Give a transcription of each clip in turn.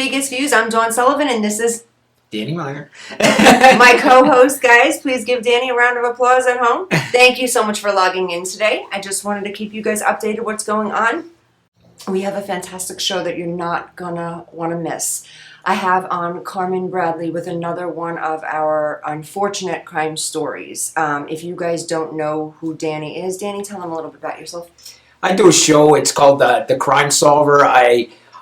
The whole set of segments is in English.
Vegas Views. I'm Dawn Sullivan, and this is Danny Meyer. my co-host, guys. Please give Danny a round of applause at home. Thank you so much for logging in today. I just wanted to keep you guys updated what's going on. We have a fantastic show that you're not gonna want to miss. I have on Carmynn Bradley with another one of our unfortunate crime stories. If you guys don't know who Danny is, Danny, tell them a little bit about yourself. I do a show. It's called The Crime Solver.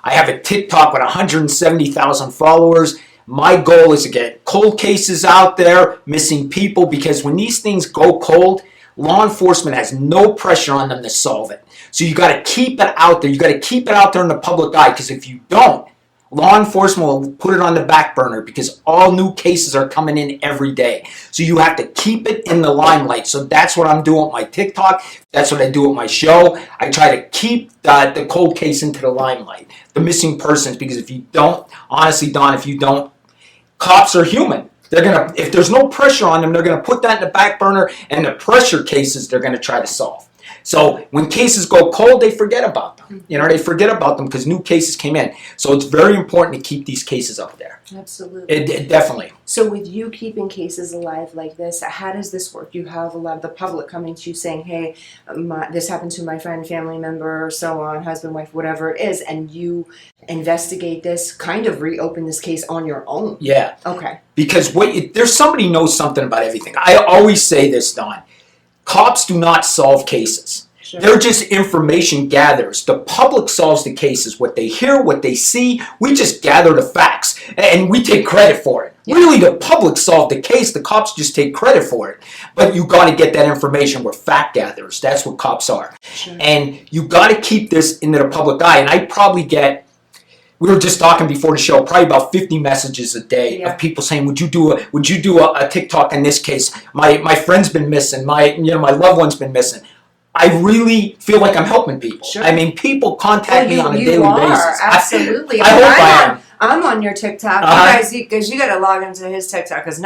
I have a TikTok with 170,000 followers. My goal is to get cold cases out there, missing people, because when these things go cold, law enforcement has no pressure on them to solve it. So you got to keep it out there. You got to keep it out there in the public eye, because if you don't, law enforcement will put it on the back burner, because all new cases are coming in every day. So you have to keep it in the limelight. So that's what I'm doing with my TikTok. That's what I do with my show. I try to keep the cold case into the limelight, the missing persons, because if you don't, honestly, Don, if you don't, cops are human. They're gonna, if there's no pressure on them, they're gonna put that in the back burner, and the pressure cases they're gonna try to solve. So when cases go cold, they forget about them. You know, they forget about them because new cases came in. So it's very important to keep these cases up there. Absolutely. It definitely. So with you keeping cases alive like this, how does this work? You have a lot of the public coming to you saying, hey, this happened to my friend, family member, so on, husband, wife, whatever it is, and you investigate this, kind of reopen this case on your own. Yeah. Okay. Because there's somebody knows something about everything. I always say this, Don. Cops do not solve cases. Sure. They're just information gatherers. The public solves the cases. What they hear, what they see, we just gather the facts, and we take credit for it. Yeah. Really, the public solved the case. The cops just take credit for it. But you got to get that information. We're fact gatherers. That's what cops are. Sure. And you got to keep this into the public eye. And I probably get, we were just talking before the show, probably about 50 messages a day of people saying, would you do a TikTok in this case? My friend's been missing. My loved one's been missing. I really feel like I'm helping people. Sure. I mean, people contact me on a daily basis. Absolutely. I hope I am. I'm on your TikTok, you guys, because you got to log into his TikTok, because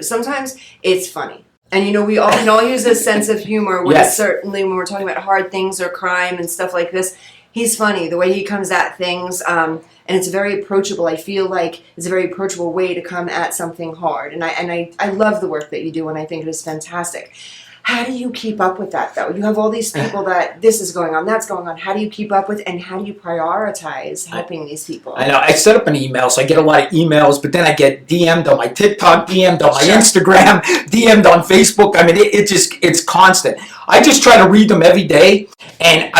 sometimes it's funny. And we all can all use a sense of humor. Yes. Certainly when we're talking about hard things or crime and stuff like this, he's funny. The way he comes at things, and it's very approachable. I feel like it's a very approachable way to come at something hard. And I love the work that you do, and I think it is fantastic. How do you keep up with that, though? You have all these people that this is going on, that's going on. How do you keep up with, and how do you prioritize helping these people? I know. I set up an email, so I get a lot of emails, but then I get DM'd on my TikTok, DM'd on my Instagram, DM'd on Facebook. I mean, it's constant. I just try to read them every day, and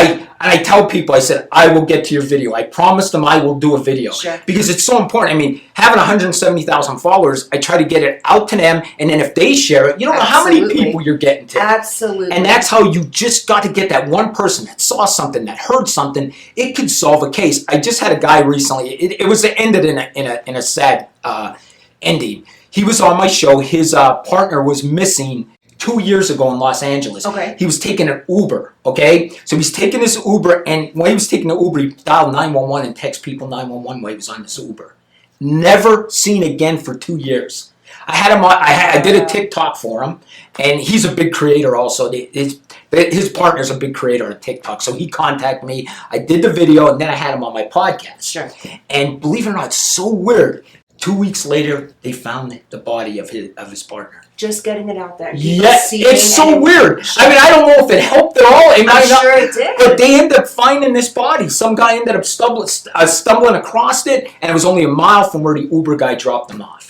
I tell people, I said, I will get to your video. I promise them I will do a video. Sure. Because it's so important. I mean, having 170,000 followers, I try to get it out to them, and then if they share it, you don't know how many people you're getting to. Absolutely. And that's how you just got to get that one person that saw something, that heard something. It could solve a case. I just had a guy recently. It ended in a sad ending. He was on my show. His partner was missing 2 years ago in Los Angeles. Okay. He was taking an Uber, okay? So he's taking this Uber, and when he was taking the Uber, he dialed 911 and text people 911 while he was on this Uber. Never seen again for 2 years. I had him on, I did a TikTok for him, and he's a big creator also. His partner's a big creator on TikTok, so he contacted me. I did the video, and then I had him on my podcast. Sure. And believe it or not, it's so weird. 2 weeks later, they found the body of his partner. Just getting it out there. Yes, it's so weird. I mean, I don't know if it helped at all. I'm sure it did. But they ended up finding this body. Some guy ended up stumbling across it, and it was only a mile from where the Uber guy dropped them off.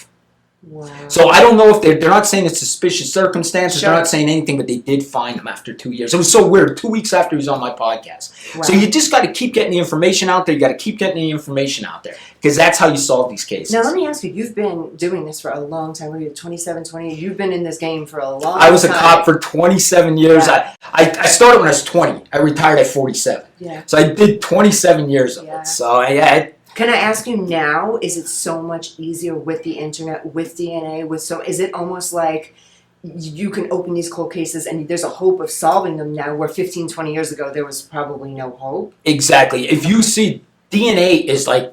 Wow. So I don't know if they're not saying it's suspicious circumstances. Sure. They're not saying anything, but they did find him after 2 years. It was so weird. 2 weeks after he was on my podcast. Wow. So you just got to keep getting the information out there. You got to keep getting the information out there, because that's how you solve these cases. Now let me ask you. You've been doing this for a long time. What are you, 27, 28? You've been in this game for a long time. I was a cop for 27 years. Yeah. I started when I was 20. I retired at 47. Yeah. So I did 27 years of it. So Can I ask you now, is it so much easier with the internet, with DNA, is it almost like you can open these cold cases and there's a hope of solving them now, where 15, 20 years ago there was probably no hope? Exactly. If you see, DNA is like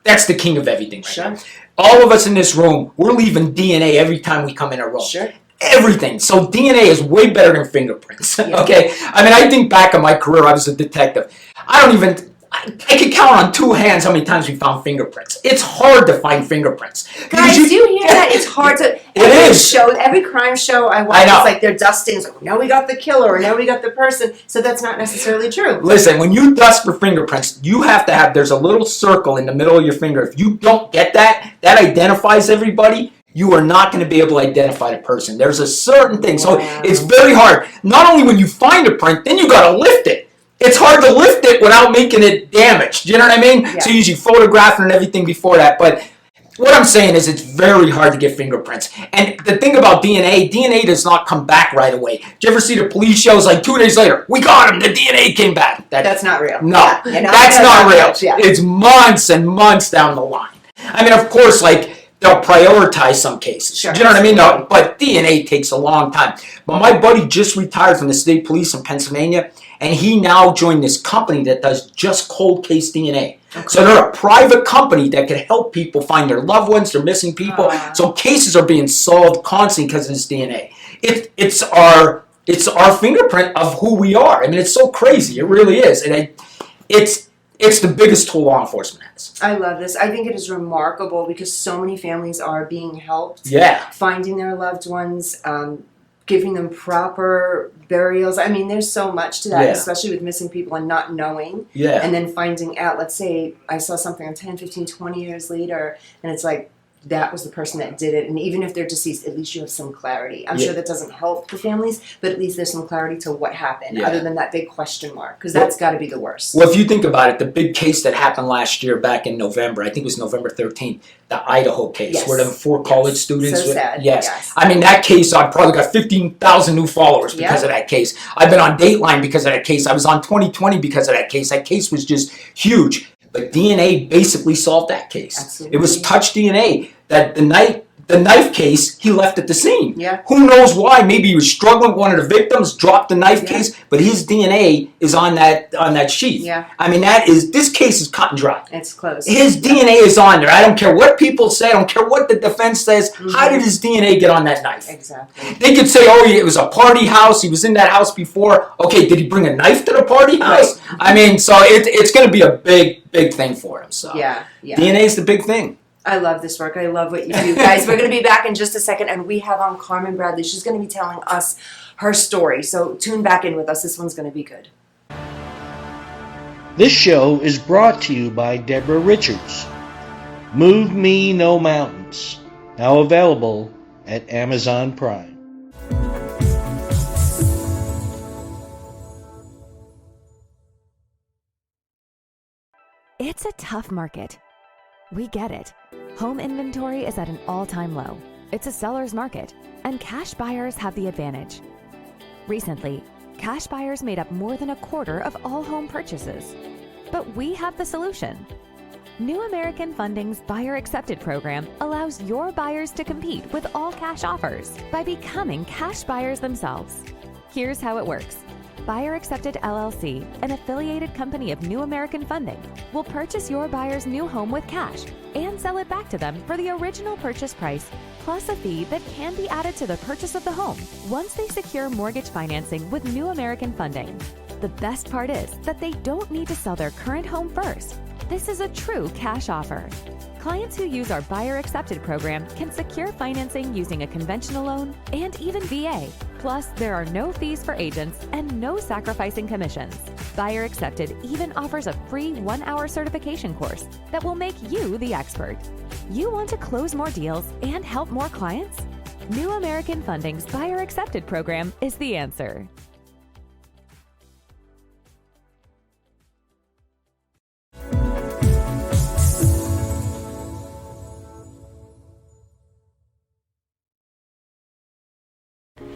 that's the king of everything right Sure. now. All of us in this room, we're leaving DNA every time we come in a room. Sure. Everything. So DNA is way better than fingerprints. Yeah. Okay? I mean, I think back on my career, I was a detective. I can count on two hands how many times we found fingerprints. It's hard to find fingerprints. Guys, do you hear that? It's hard to. Every crime show I watch, it's like they're dusting. It's like, now we got the killer, or now we got the person. So that's not necessarily true. Listen, when you dust for fingerprints, you have to have, there's a little circle in the middle of your finger. If you don't get that identifies everybody. You are not going to be able to identify the person. There's a certain thing. So it's very hard. Not only when you find a print, then you got to lift it. It's hard to lift it without making it damaged. You know what I mean? Yeah. So you usually photograph and everything before that. But what I'm saying is it's very hard to get fingerprints. And the thing about DNA does not come back right away. Did you ever see the police shows like 2 days later, we got him, the DNA came back? That's not real. No, that's not real. Yeah. It's months and months down the line. I mean, of course, like, they'll prioritize some cases. Sure. Do you know what I mean? No, but DNA takes a long time. But my buddy just retired from the state police in Pennsylvania, and he now joined this company that does just cold case DNA. Okay. So they're a private company that can help people find their loved ones, their missing people. So cases are being solved constantly because of this DNA. It's our fingerprint of who we are. I mean, it's so crazy. It really is. And it's the biggest tool law enforcement has. I love this. I think it is remarkable because so many families are being helped. Yeah. Finding their loved ones, giving them proper burials. I mean, there's so much to that, especially with missing people and not knowing. Yeah. And then finding out, let's say I saw something on 10, 15, 20 years later, and it's like, that was the person that did it. And even if they're deceased, at least you have some clarity. I'm sure that doesn't help the families, but at least there's some clarity to what happened, other than that big question mark, because that's got to be the worst. Well, if you think about it, the big case that happened last year back in November, I think it was November 13th, the Idaho case, where the 4 college students... So sad. Yes. I mean, that case, I probably got 15,000 new followers because of that case. I've been on Dateline because of that case. I was on 2020 because of that case. That case was just huge. But DNA basically solved that case. Absolutely. It was touch DNA. That the knife case, he left at the scene. Yeah. Who knows why? Maybe he was struggling with one of the victims, dropped the knife case, but his DNA is on that sheath. Yeah. I mean, this case is cut and dry. It's close. His DNA is on there. I don't care what people say. I don't care what the defense says. Mm-hmm. How did his DNA get on that knife? Exactly. They could say, oh, it was a party house. He was in that house before. Okay, did he bring a knife to the party house? Right. I mean, so it's going to be a big thing for him. So DNA is the big thing. I love this work. I love what you do. Guys, we're going to be back in just a second, and we have on Carmynn Bradley. She's going to be telling us her story. So tune back in with us. This one's going to be good. This show is brought to you by Deborah Richards. Move Me No Mountains. Now available at Amazon Prime. It's a tough market. We get it. Home inventory is at an all-time low. It's a seller's market, and cash buyers have the advantage. Recently, cash buyers made up more than a quarter of all home purchases. But we have the solution. New American Funding's Buyer Accepted program allows your buyers to compete with all cash offers by becoming cash buyers themselves. Here's how it works. Buyer Accepted LLC, an affiliated company of New American Funding, will purchase your buyer's new home with cash and sell it back to them for the original purchase price, plus a fee that can be added to the purchase of the home once they secure mortgage financing with New American Funding. The best part is that they don't need to sell their current home first. This is a true cash offer. Clients who use our Buyer Accepted program can secure financing using a conventional loan and even VA. Plus, there are no fees for agents and no sacrificing commissions. Buyer Accepted even offers a free 1-hour certification course that will make you the expert. You want to close more deals and help more clients? New American Funding's Buyer Accepted program is the answer.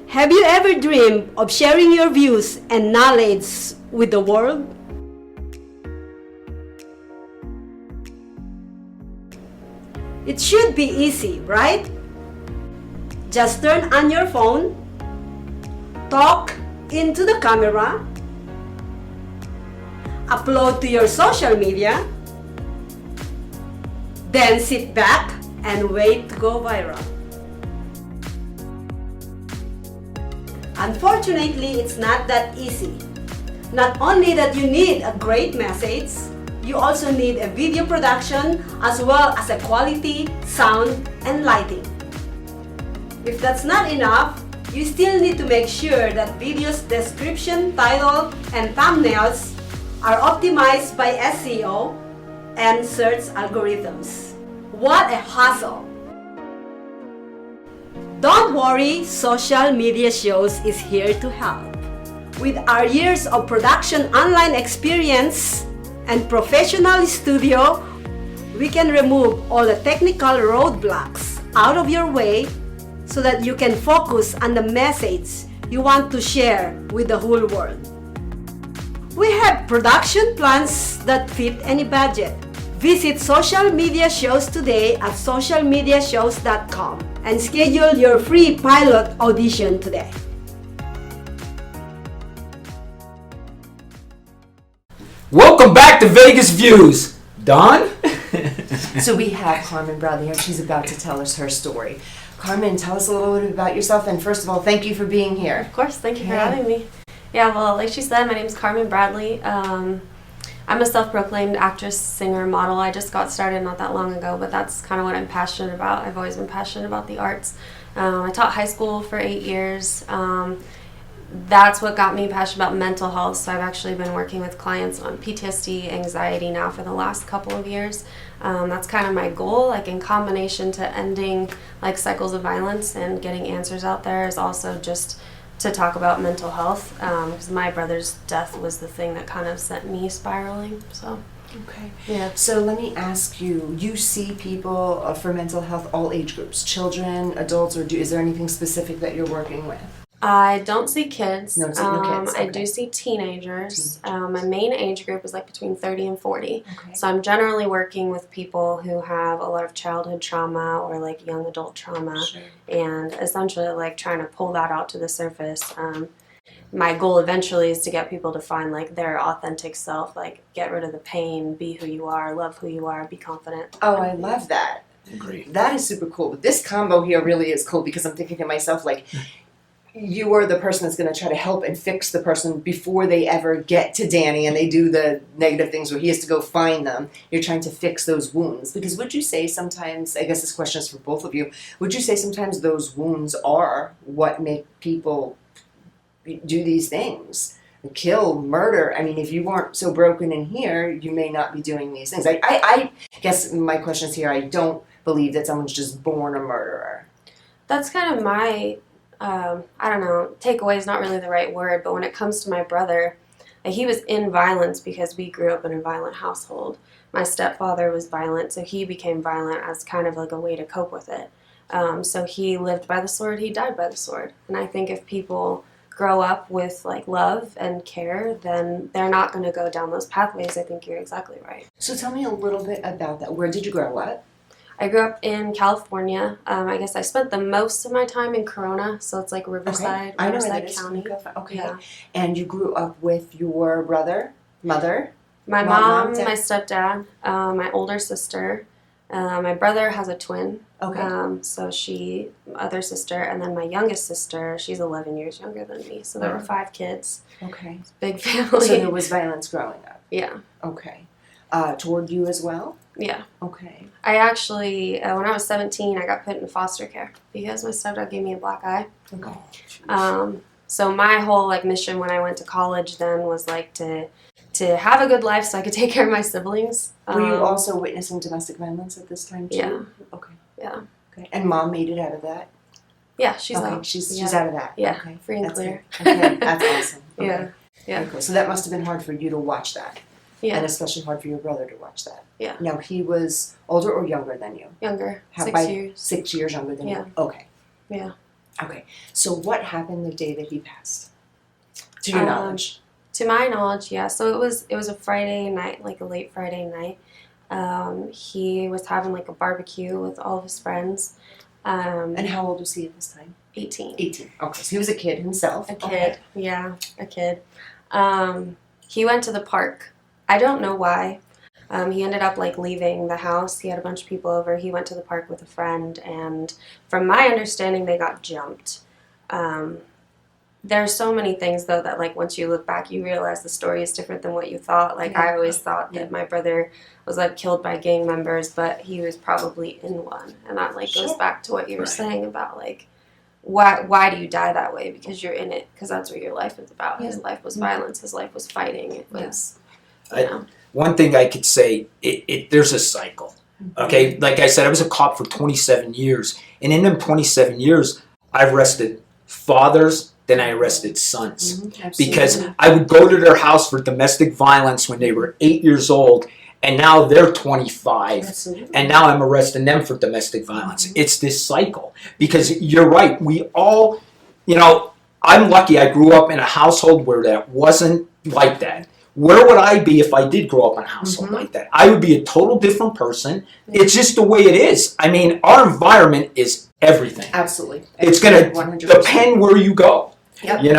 Have you ever dreamed of sharing your views and knowledge with the world? It should be easy, right? Just turn on your phone, talk into the camera, upload to your social media, then sit back and wait to go viral. Unfortunately, it's not that easy. Not only that you need a great message, you also need a video production as well as a quality sound and lighting. If that's not enough, you still need to make sure that video's description, title, and thumbnails are optimized by SEO and search algorithms. What a hassle! Don't worry, Social Media Shows is here to help. With our years of production online experience and professional studio, we can remove all the technical roadblocks out of your way so that you can focus on the message you want to share with the whole world. We have production plans that fit any budget. Visit Social Media Shows today at socialmediashows.com and schedule your free pilot audition today. Welcome back to Vegas Views. Don? So we have Carmynn Bradley here. She's about to tell us her story. Carmynn, tell us a little bit about yourself, and first of all, thank you for being here. Of course, thank you for having me. Yeah, well, like she said, my name is Carmynn Bradley. I'm a self-proclaimed actress, singer, model. I just got started not that long ago, but that's kind of what I'm passionate about. I've always been passionate about the arts. I taught high school for 8 years. That's what got me passionate about mental health. So I've actually been working with clients on PTSD, anxiety now for the last couple of years. That's kind of my goal, like in combination to ending like cycles of violence and getting answers out there, is also just to talk about mental health, because my brother's death was the thing that kind of sent me spiraling. So Okay. yeah. So let me ask you, you see people for mental health, all age groups, children, adults, or is there anything specific that you're working with? I don't see kids. No, no kids. I Okay. do see teenagers. My main age group is like between 30 and 40. Okay. So I'm generally working with people who have a lot of childhood trauma or like young adult trauma, Sure. and essentially like trying to pull that out to the surface. My goal eventually is to get people to find like their authentic self, like get rid of the pain, be who you are, love who you are, be confident. Oh, I love that. Great. That is super cool. But this combo here really is cool because I'm thinking to myself, like, you are the person that's going to try to help and fix the person before they ever get to Danny and they do the negative things where he has to go find them. You're trying to fix those wounds. Because would you say sometimes, I guess this question is for both of you, would you say sometimes those wounds are what make people do these things? Kill, murder. I mean, if you weren't so broken in here, you may not be doing these things. I guess my question is here, I don't believe that someone's just born a murderer. That's kind of my, I don't know, takeaway is not really the right word, but when it comes to my brother, he was in violence because we grew up in a violent household. My stepfather was violent, so he became violent as kind of like a way to cope with it. So he lived by the sword, he died by the sword. And I think if people grow up with like love and care, then they're not going to go down those pathways. I think you're exactly right. So tell me a little bit about that. Where did you grow up? I grew up in California. I guess I spent the most of my time in Corona, so it's like Riverside, I know where Riverside that is. County. Okay. Yeah. And you grew up with your brother, mother? My Mom, mom, dad? my stepdad, my older sister. My brother has a twin. Okay. So she, other sister, and then my youngest sister, she's 11 years younger than me. So there were 5 kids. Okay. Big family. So there was violence growing up. Yeah. Okay. Toward you as well? Yeah. Okay. I actually, when I was 17, I got put in foster care because my stepdad gave me a black eye. Okay. So my whole like mission when I went to college then was like to have a good life so I could take care of my siblings. Were you also witnessing domestic violence at this time too? Yeah. Okay. Yeah. Okay. And mom made it out of that? Yeah, she's okay. out. She's Yeah. out of that. Yeah, Okay. free and That's clear. good. Okay. That's awesome. Okay. Yeah. Yeah. Very cool. So that must have been hard for you to watch that. Yeah. And especially hard for your brother to watch that. Yeah. Now he was older or younger than you? Younger. How, 6 by years. 6 years younger than Yeah. you? Okay. Yeah. Okay. So what happened the day that he passed? To your knowledge. To my knowledge, yeah. So it was a Friday night, like a late Friday night. He was having like a barbecue with all of his friends. And how old was he at this time? 18. 18. Okay. So he was a kid himself. A kid. Okay. Yeah, a kid. He went to the park. I don't know why. He ended up like leaving the house. He had a bunch of people over. He went to the park with a friend, and from my understanding, they got jumped. there's so many things though that like once you look back you realize the story is different than what you thought. Like I always thought that my brother was like killed by gang members, but he was probably in one, and that like goes back to what you were saying about like why do you die that way? Because you're in it, because that's what your life is about. His life was violence, his life was fighting, it was one thing I could say, there's a cycle. Okay, like I said, I was a cop for 27 years, and in them 27 years I arrested fathers, then I arrested sons, because I would go to their house for domestic violence when they were 8 years old, and now they're 25, and now I'm arresting them for domestic violence. It's this cycle, because you're right, we all, I'm lucky I grew up in a household where that wasn't like that. Where would I be if I did grow up in a household like that? I would be a total different person. It's just the way it is. I mean, our environment is everything. Absolutely. It's going to depend where you go. Yep. We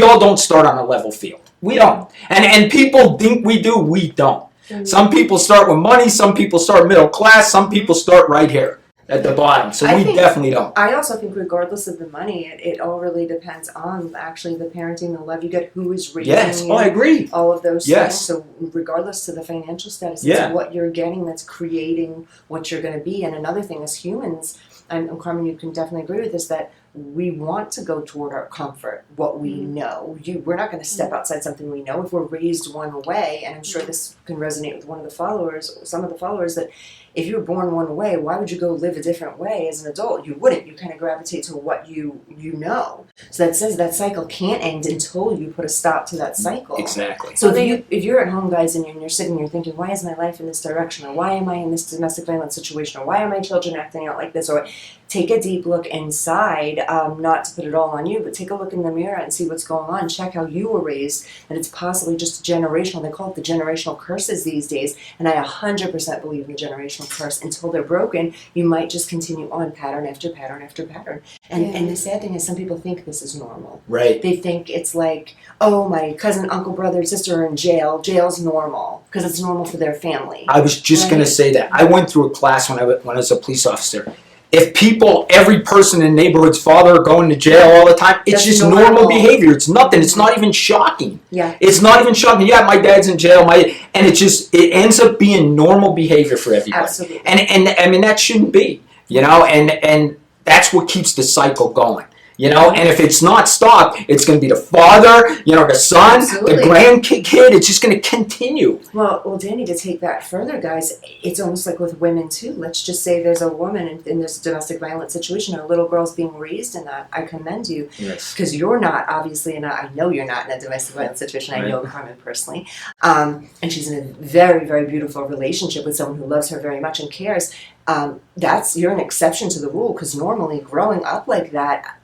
all don't start on a level field. We don't. And people think we do. We don't. Some people start with money. Some people start middle class. Some people start right here at the bottom. So we definitely don't. I also think regardless of the money, it all really depends on actually the parenting, the love you get, who is raising you. I agree. All of those things. So regardless of the financial status, it's what you're getting that's creating what you're going to be. And another thing is humans, and Carmynn, you can definitely agree with this, that we want to go toward our comfort, what we know. We're not going to step outside something we know. If we're raised one way, and I'm sure this can resonate with some of the followers, that if you were born one way, why would you go live a different way as an adult? You wouldn't. You kind of gravitate to what you know. So that says that cycle can't end until you put a stop to that cycle. Exactly. So if you're at home, guys, and you're sitting there thinking, why is my life in this direction? Or why am I in this domestic violence situation? Or why are my children acting out like this? Or take a deep look inside, not to put it all on you, but take a look in the mirror and see what's going on. Check how you were raised, and it's possibly just generational. They call it the generational curses these days, and I 100% believe in the generational curse. Until they're broken, you might just continue on pattern after pattern after pattern. And the sad thing is, some people think this is normal. Right. They think it's like, oh, my cousin, uncle, brother, sister are in jail. Jail's normal because it's normal for their family. I was just going to say that. I went through a class when I was a police officer. If every person in the neighborhood's father are going to jail all the time, it's just normal behavior. It's nothing. It's not even shocking. Yeah. It's not even shocking. Yeah, my dad's in jail. And it ends up being normal behavior for everybody. Absolutely. And I mean, that shouldn't be, and that's what keeps the cycle going. And if it's not stopped, it's going to be the father, the son, the grandkid. It's just going to continue. Well, Danny, to take that further, guys, it's almost like with women too. Let's just say there's a woman in this domestic violence situation, a little girl's being raised in that. I commend you. Yes. Because you're not, obviously, and I know you're not in a domestic violence situation. I know Carmynn personally. And she's in a very, very beautiful relationship with someone who loves her very much and cares. You're an exception to the rule, because normally growing up like that,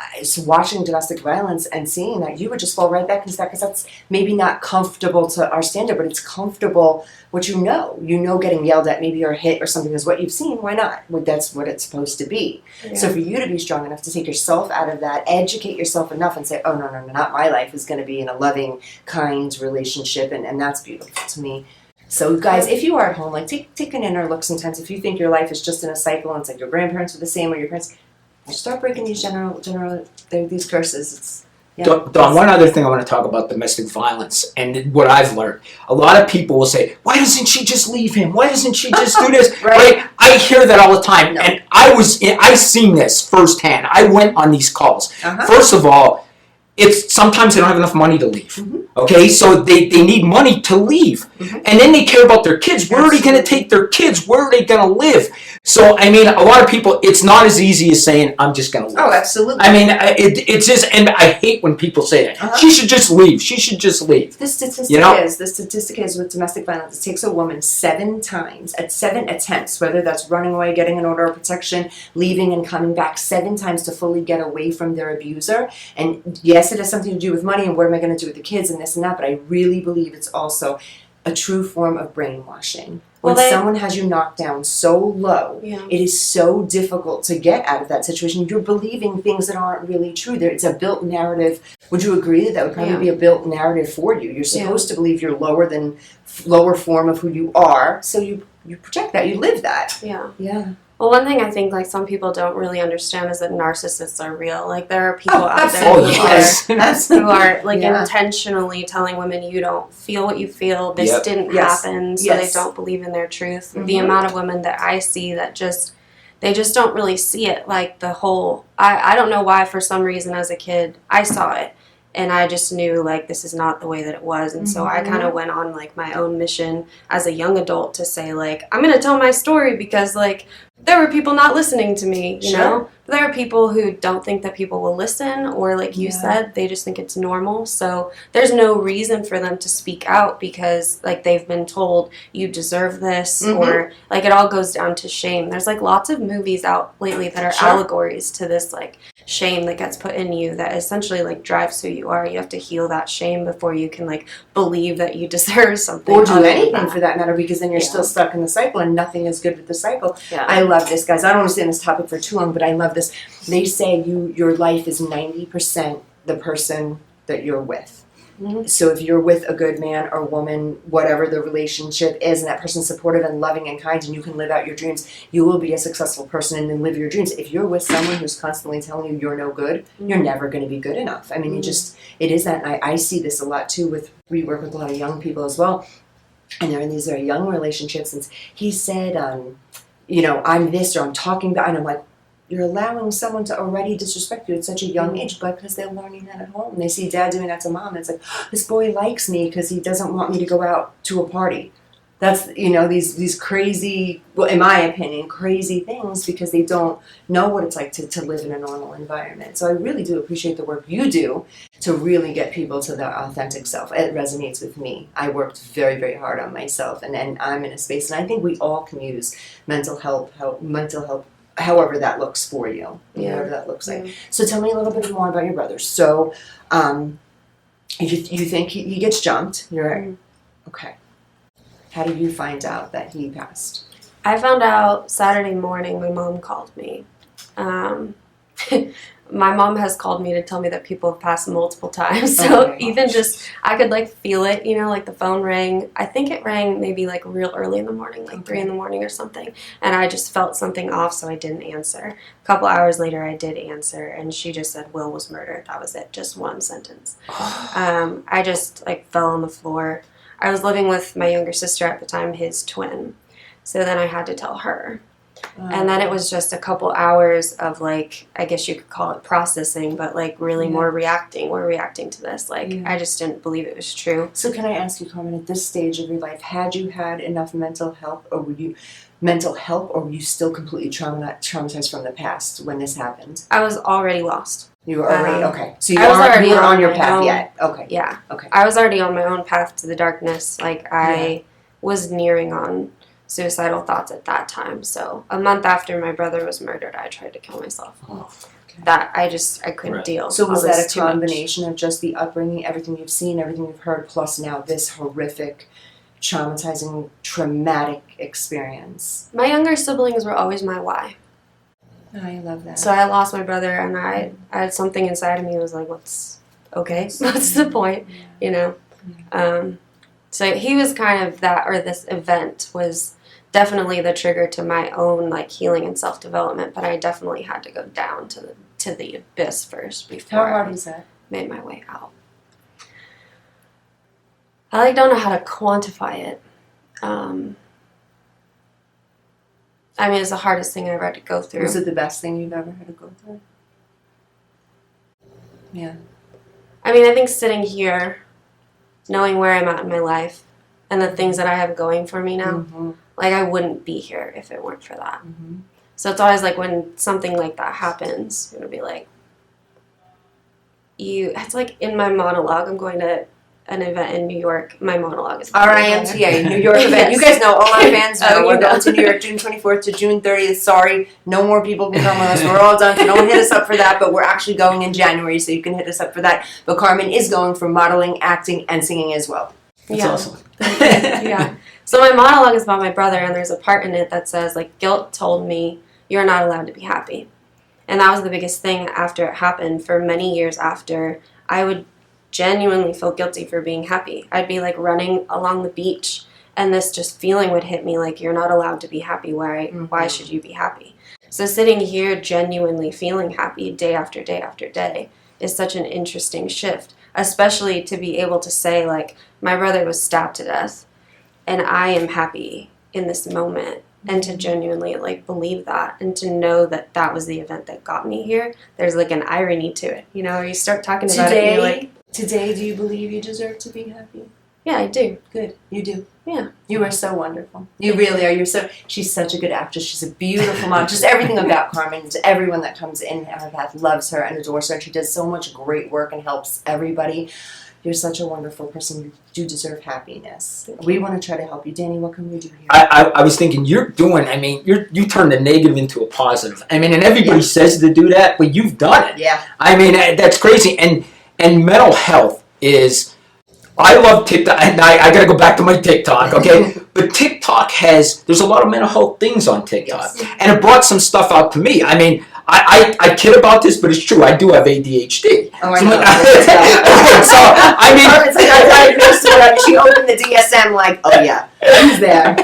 watching domestic violence and seeing that, you would just fall right back into that, because that's maybe not comfortable to our standard, but it's comfortable what getting yelled at maybe or hit or something is what you've seen. Why not? That's what it's supposed to be. So for you to be strong enough to take yourself out of that, educate yourself enough and say, oh, no, not my life is going to be in a loving, kind relationship, and that's beautiful to me. So guys, if you are at home, take an inner look sometimes. If you think your life is just in a cycle and it's like your grandparents are the same or your parents, start breaking these these curses. Don, one other thing I want to talk about domestic violence and what I've learned. A lot of people will say, why doesn't she just leave him? Why doesn't she just do this? Right? I hear that all the time. No. And I seen this firsthand. I went on these calls. First of all, sometimes they don't have enough money to leave. Okay, so they need money to leave. And then they care about their kids. Where are they going to take their kids? Where are they going to live? So, I mean, a lot of people, it's not as easy as saying, I'm just going to leave. Oh, absolutely. I mean, it's just, and I hate when people say that. She should just leave. She should just leave. The statistic is with domestic violence, it takes a woman 7 times, at 7 attempts, whether that's running away, getting an order of protection, leaving and coming back 7 times to fully get away from their abuser. And yes, it has something to do with money and what am I going to do with the kids and this and that, but I really believe it's also a true form of brainwashing. When someone has you knocked down so low, it is so difficult to get out of that situation. You're believing things that aren't really true. It's a built narrative. Would you agree that would probably be a built narrative for you? You're supposed to believe you're lower form of who you are, so you project that, you live that. Yeah. Yeah. Well, one thing I think like some people don't really understand is that narcissists are real. Like there are people out there Oh, yes. who are like Yeah. intentionally telling women you don't feel what you feel. This Yep. didn't Yes. happen, so Yes. they don't believe in their truth. The Mhm. amount of women that I see that they just don't really see it. Like the whole, I don't know why for some reason as a kid I saw it. And I just knew like this is not the way that it was, and so I kind of went on like my own mission as a young adult to say like I'm gonna tell my story because like there were people not listening to me, you Sure. know. There are people who don't think that people will listen, or like you Yeah. said, they just think it's normal. So there's no reason for them to speak out because like they've been told you deserve this, or like it all goes down to shame. There's like lots of movies out lately that are Sure. allegories to this like shame that gets put in you that essentially like drives who you are. You have to heal that shame before you can like believe that you deserve something Or do other than anything that. for that matter, because then you're still stuck in the cycle and nothing is good with the cycle. Yeah. I love this, guys. I don't want to stay on this topic for too long, but I love this. They say your life is 90% the person that you're with. Mhm. So if you're with a good man or woman, whatever the relationship is, and that person's supportive and loving and kind, and you can live out your dreams, you will be a successful person and then live your dreams. If you're with someone who's constantly telling you you're no good, you're never going to be good enough. I mean, it is that. And I see this a lot too we work with a lot of young people as well. And they're in these very young relationships. And he said, I'm this or I'm talking about, and I'm like, you're allowing someone to already disrespect you at such a young age, but because they're learning that at home. And they see dad doing that to mom. And it's like, this boy likes me because he doesn't want me to go out to a party. That's, these crazy, well, in my opinion, crazy things because they don't know what it's like to live in a normal environment. So I really do appreciate the work you do to really get people to their authentic self. It resonates with me. I worked very, very hard on myself, and I'm in a space, and I think we all can use mental health, however that looks for you, whatever that looks like. So tell me a little bit more about your brother. So you think he gets jumped. You're okay. How did you find out that he passed? I found out Saturday morning. My mom called me. My mom has called me to tell me that people have passed multiple times. So even just, I could like feel it, like the phone rang. I think it rang maybe like real early in the morning, like 3 in the morning or something. And I just felt something off, so I didn't answer. A couple hours later, I did answer, and she just said Will was murdered. That was it, just one sentence. I just like fell on the floor. I was living with my younger sister at the time, his twin. So then I had to tell her. And then it was just a couple hours of like, I guess you could call it processing, but like really more reacting. We're reacting to this. Like, I just didn't believe it was true. So can I ask you, Carmynn, at this stage of your life, had you had enough mental help, or were you still completely traumatized from the past when this happened? I was already lost. You were already, okay. So you I was already weren't on on your my path own. yet. Okay. Yeah. Okay. I was already on my own path to the darkness. Like, I was nearing on suicidal thoughts at that time. So a month after my brother was murdered, I tried to kill myself. That I couldn't deal. So was All that this a too much. combination of just the upbringing, everything you've seen, everything you've heard, plus now this horrific, traumatizing, traumatic experience? My younger siblings were always my why. I love that. So I lost my brother, and I had something inside of me was like, what's the point, So he was kind of that, or this event was definitely the trigger to my own like healing and self-development, but I definitely had to go down to the abyss first before How hard was that? made my way out. I don't know how to quantify it. It's the hardest thing I ever had to go through. Was it the best thing you've ever had to go through? Yeah. I think sitting here, knowing where I'm at in my life, and the things that I have going for me now, like I wouldn't be here if it weren't for that. So it's always like when something like that happens, it'll be like, it's like in my monologue, I'm going to an event in New York. My monologue is RIMTA, New York event. Yes. You guys know, all our fans know. We're you going know. to New York June 24th to June 30th. Sorry, no more people can come with us. We're all done. So don't hit us up for that, but we're actually going in January, so you can hit us up for that. But Carmynn is going for modeling, acting, and singing as well. That's awesome. Yeah. So my monologue is about my brother, and there's a part in it that says, like, guilt told me you're not allowed to be happy. And that was the biggest thing after it happened. For many years after, I would genuinely feel guilty for being happy. I'd be like running along the beach And this just feeling would hit me like, you're not allowed to be happy. Why should you be happy? So sitting here genuinely feeling happy day after day after day is such an interesting shift, especially to be able to say, like, my brother was stabbed to death and I am happy in this moment, and to genuinely like believe that and to know that that was the event that got me here. There's like an irony to it, you know, you start talking about it and you're like, today, do you believe you deserve to be happy? yeah, I do. Good. You do. Yeah. You are so wonderful. You really are. She's such a good actress. She's a beautiful mom. Just everything about Carmynn. Everyone that comes in her path loves her and adores her. And she does so much great work and helps everybody. You're such a wonderful person. You do deserve happiness. We want to try to help you. Danny, what can we do here? I was thinking you turn the negative into a positive. I mean, and everybody says to do that, but you've done it. Yeah. I mean, that's crazy. And mental health is, I love TikTok, and I got to go back to my TikTok, okay? But TikTok there's a lot of mental health things on TikTok. Yes. And it brought some stuff out to me. I mean, I kid about this, but it's true. I do have ADHD. Oh, I So, know. so, I mean... It's like I diagnosed her. She opened the DSM like, oh yeah, he's there.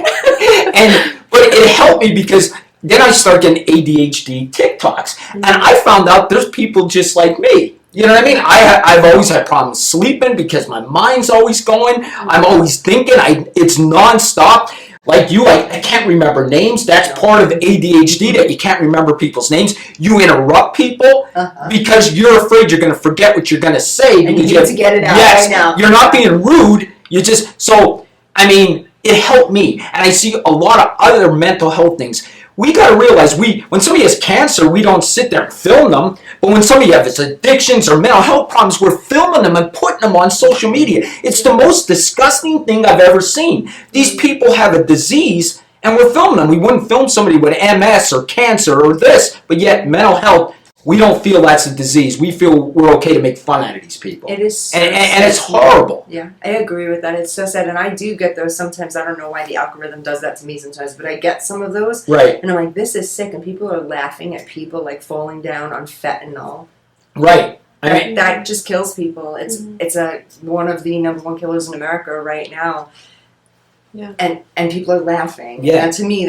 But it helped me because then I started getting ADHD TikToks. And I found out there's people just like me. You know what I mean? I've always had problems sleeping because my mind's always going. I'm always thinking. It's nonstop. Like you, I can't remember names. That's part of ADHD, that you can't remember people's names. You interrupt people because you're afraid you're going to forget what you're going to say. And because you need to get it out yes, right now. You're not being rude. I mean, it helped me. And I see a lot of other mental health things. We got to realize when somebody has cancer, we don't sit there and film them. But when somebody has addictions or mental health problems, we're filming them and putting them on social media. It's the most disgusting thing I've ever seen. These people have a disease and we're filming them. We wouldn't film somebody with MS or cancer or this, but yet mental health, we don't feel that's a disease. We feel we're okay to make fun out of these people. It is so and it's horrible. Yeah, I agree with that. It's so sad. And I do get those sometimes. I don't know why the algorithm does that to me sometimes, but I get some of those. Right. And I'm like, this is sick. And people are laughing at people like falling down on fentanyl. Right. I mean, that just kills people. It's one of the #1 killers in America right now. Yeah. And people are laughing. Yeah. And to me,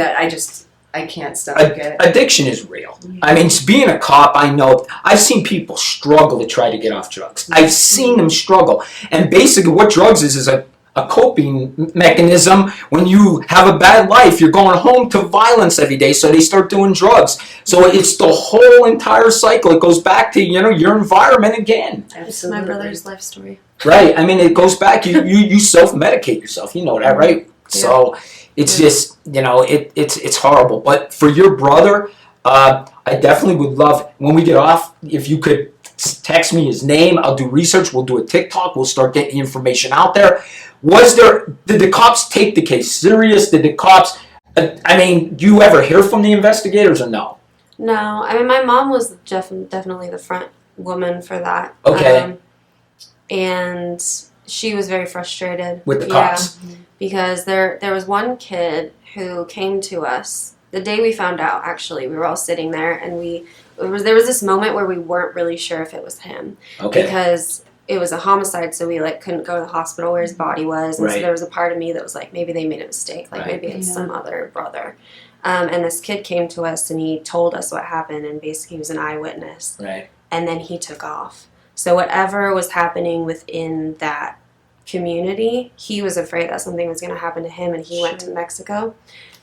I can't stop it. Addiction is real. I mean, being a cop, I know, I've seen people struggle to try to get off drugs. I've seen them struggle. And basically what drugs is a coping mechanism. When you have a bad life, you're going home to violence every day, so they start doing drugs. So it's the whole entire cycle. It goes back to, your environment again. Absolutely. It's my brother's life story. Right. I mean, it goes back. You self-medicate yourself. You know that, right? Yeah. So it's just, it's horrible. But for your brother, I definitely would love, when we get off, if you could text me his name. I'll do research. We'll do a TikTok. We'll start getting the information out there. Did the cops take the case serious? Did the cops, do you ever hear from the investigators or no? No, I mean, my mom was definitely the front woman for that. Okay. And she was very frustrated. With the cops? Yeah, because there was one kid who came to us the day we found out, actually. We were all sitting there, and there was this moment where we weren't really sure if it was him. Okay. Because it was a homicide, so we couldn't go to the hospital where his body was, and so there was a part of me that was like, maybe they made a mistake, maybe it's some other brother. And this kid came to us and he told us what happened, and basically he was an eyewitness. Right. And then he took off. So whatever was happening within that community, he was afraid that something was going to happen to him, and he went to Mexico.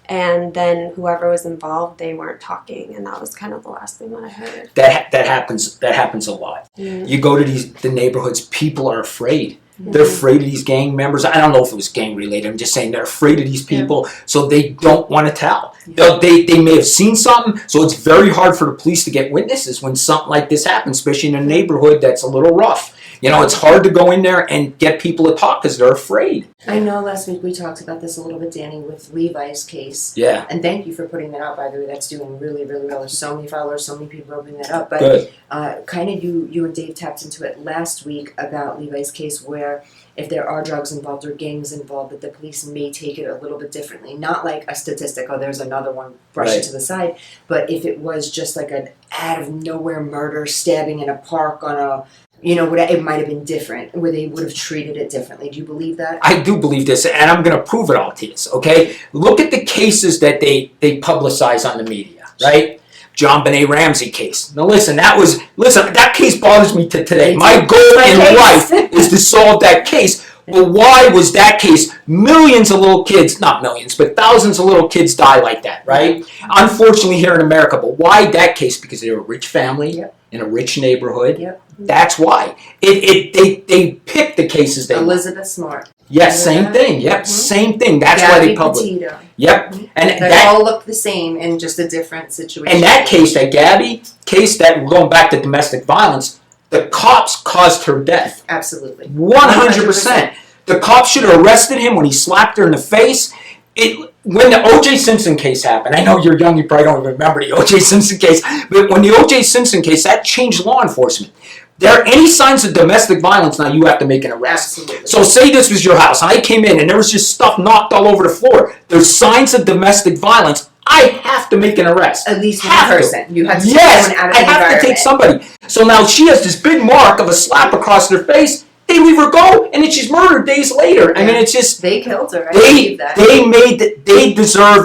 And then whoever was involved, they weren't talking, and that was kind of the last thing that I heard. That happens a lot. Mm. You go to the neighborhoods, people are afraid. They're afraid of these gang members. I don't know if it was gang related. I'm just saying they're afraid of these people, so they don't want to tell. They may have seen something, so it's very hard for the police to get witnesses when something like this happens, especially in a neighborhood that's a little rough. It's hard to go in there and get people to talk because they're afraid. I know last week we talked about this a little bit, Danny, with Levi's case. Yeah. And thank you for putting that out, by the way. That's doing really, really well. There's so many followers, so many people opening that up. But Good. kind of you and Dave tapped into it last week about Levi's case, where if there are drugs involved or gangs involved, that the police may take it a little bit differently. Not like a statistic, oh, there's another one, brush it to the side. But if it was just like an out of nowhere murder, stabbing in a park on a, it might have been different, where they would have treated it differently. Do you believe that? I do believe this, and I'm going to prove it all to you, okay? Look at the cases that they publicize on the media, right? John Benet Ramsey case. Now listen, that case bothers me to today. My goal in life is to solve that case. But why was that case? Millions of little kids, not millions, but thousands of little kids die like that, right? Unfortunately here in America. But why that case? Because they're a rich family in a rich neighborhood. Yep. That's why. They pick the cases they Elizabeth Smart. Yes, same thing. Yep, same thing. That's why they publish. Petito. Yep, and They that all look the same in just a different situation. and that case, that Gabby case, that going back to domestic violence, the cops caused her death. Absolutely. 100%. The cops should have arrested him when he slapped her in the face. When the O.J. Simpson case happened, I know you're young, you probably don't remember the O.J. Simpson case, but when the O.J. Simpson case, that changed law enforcement. There are any signs of domestic violence, now you have to make an arrest. Absolutely. So say this was your house, and I came in, and there was just stuff knocked all over the floor. There's signs of domestic violence. I have to make an arrest. At least one person. You have to take yes, someone out of I the have to environment. take somebody. So now she has this big mark of a slap across her face. They leave her go, and then she's murdered days later. I mean, it's just They killed her. I believe that.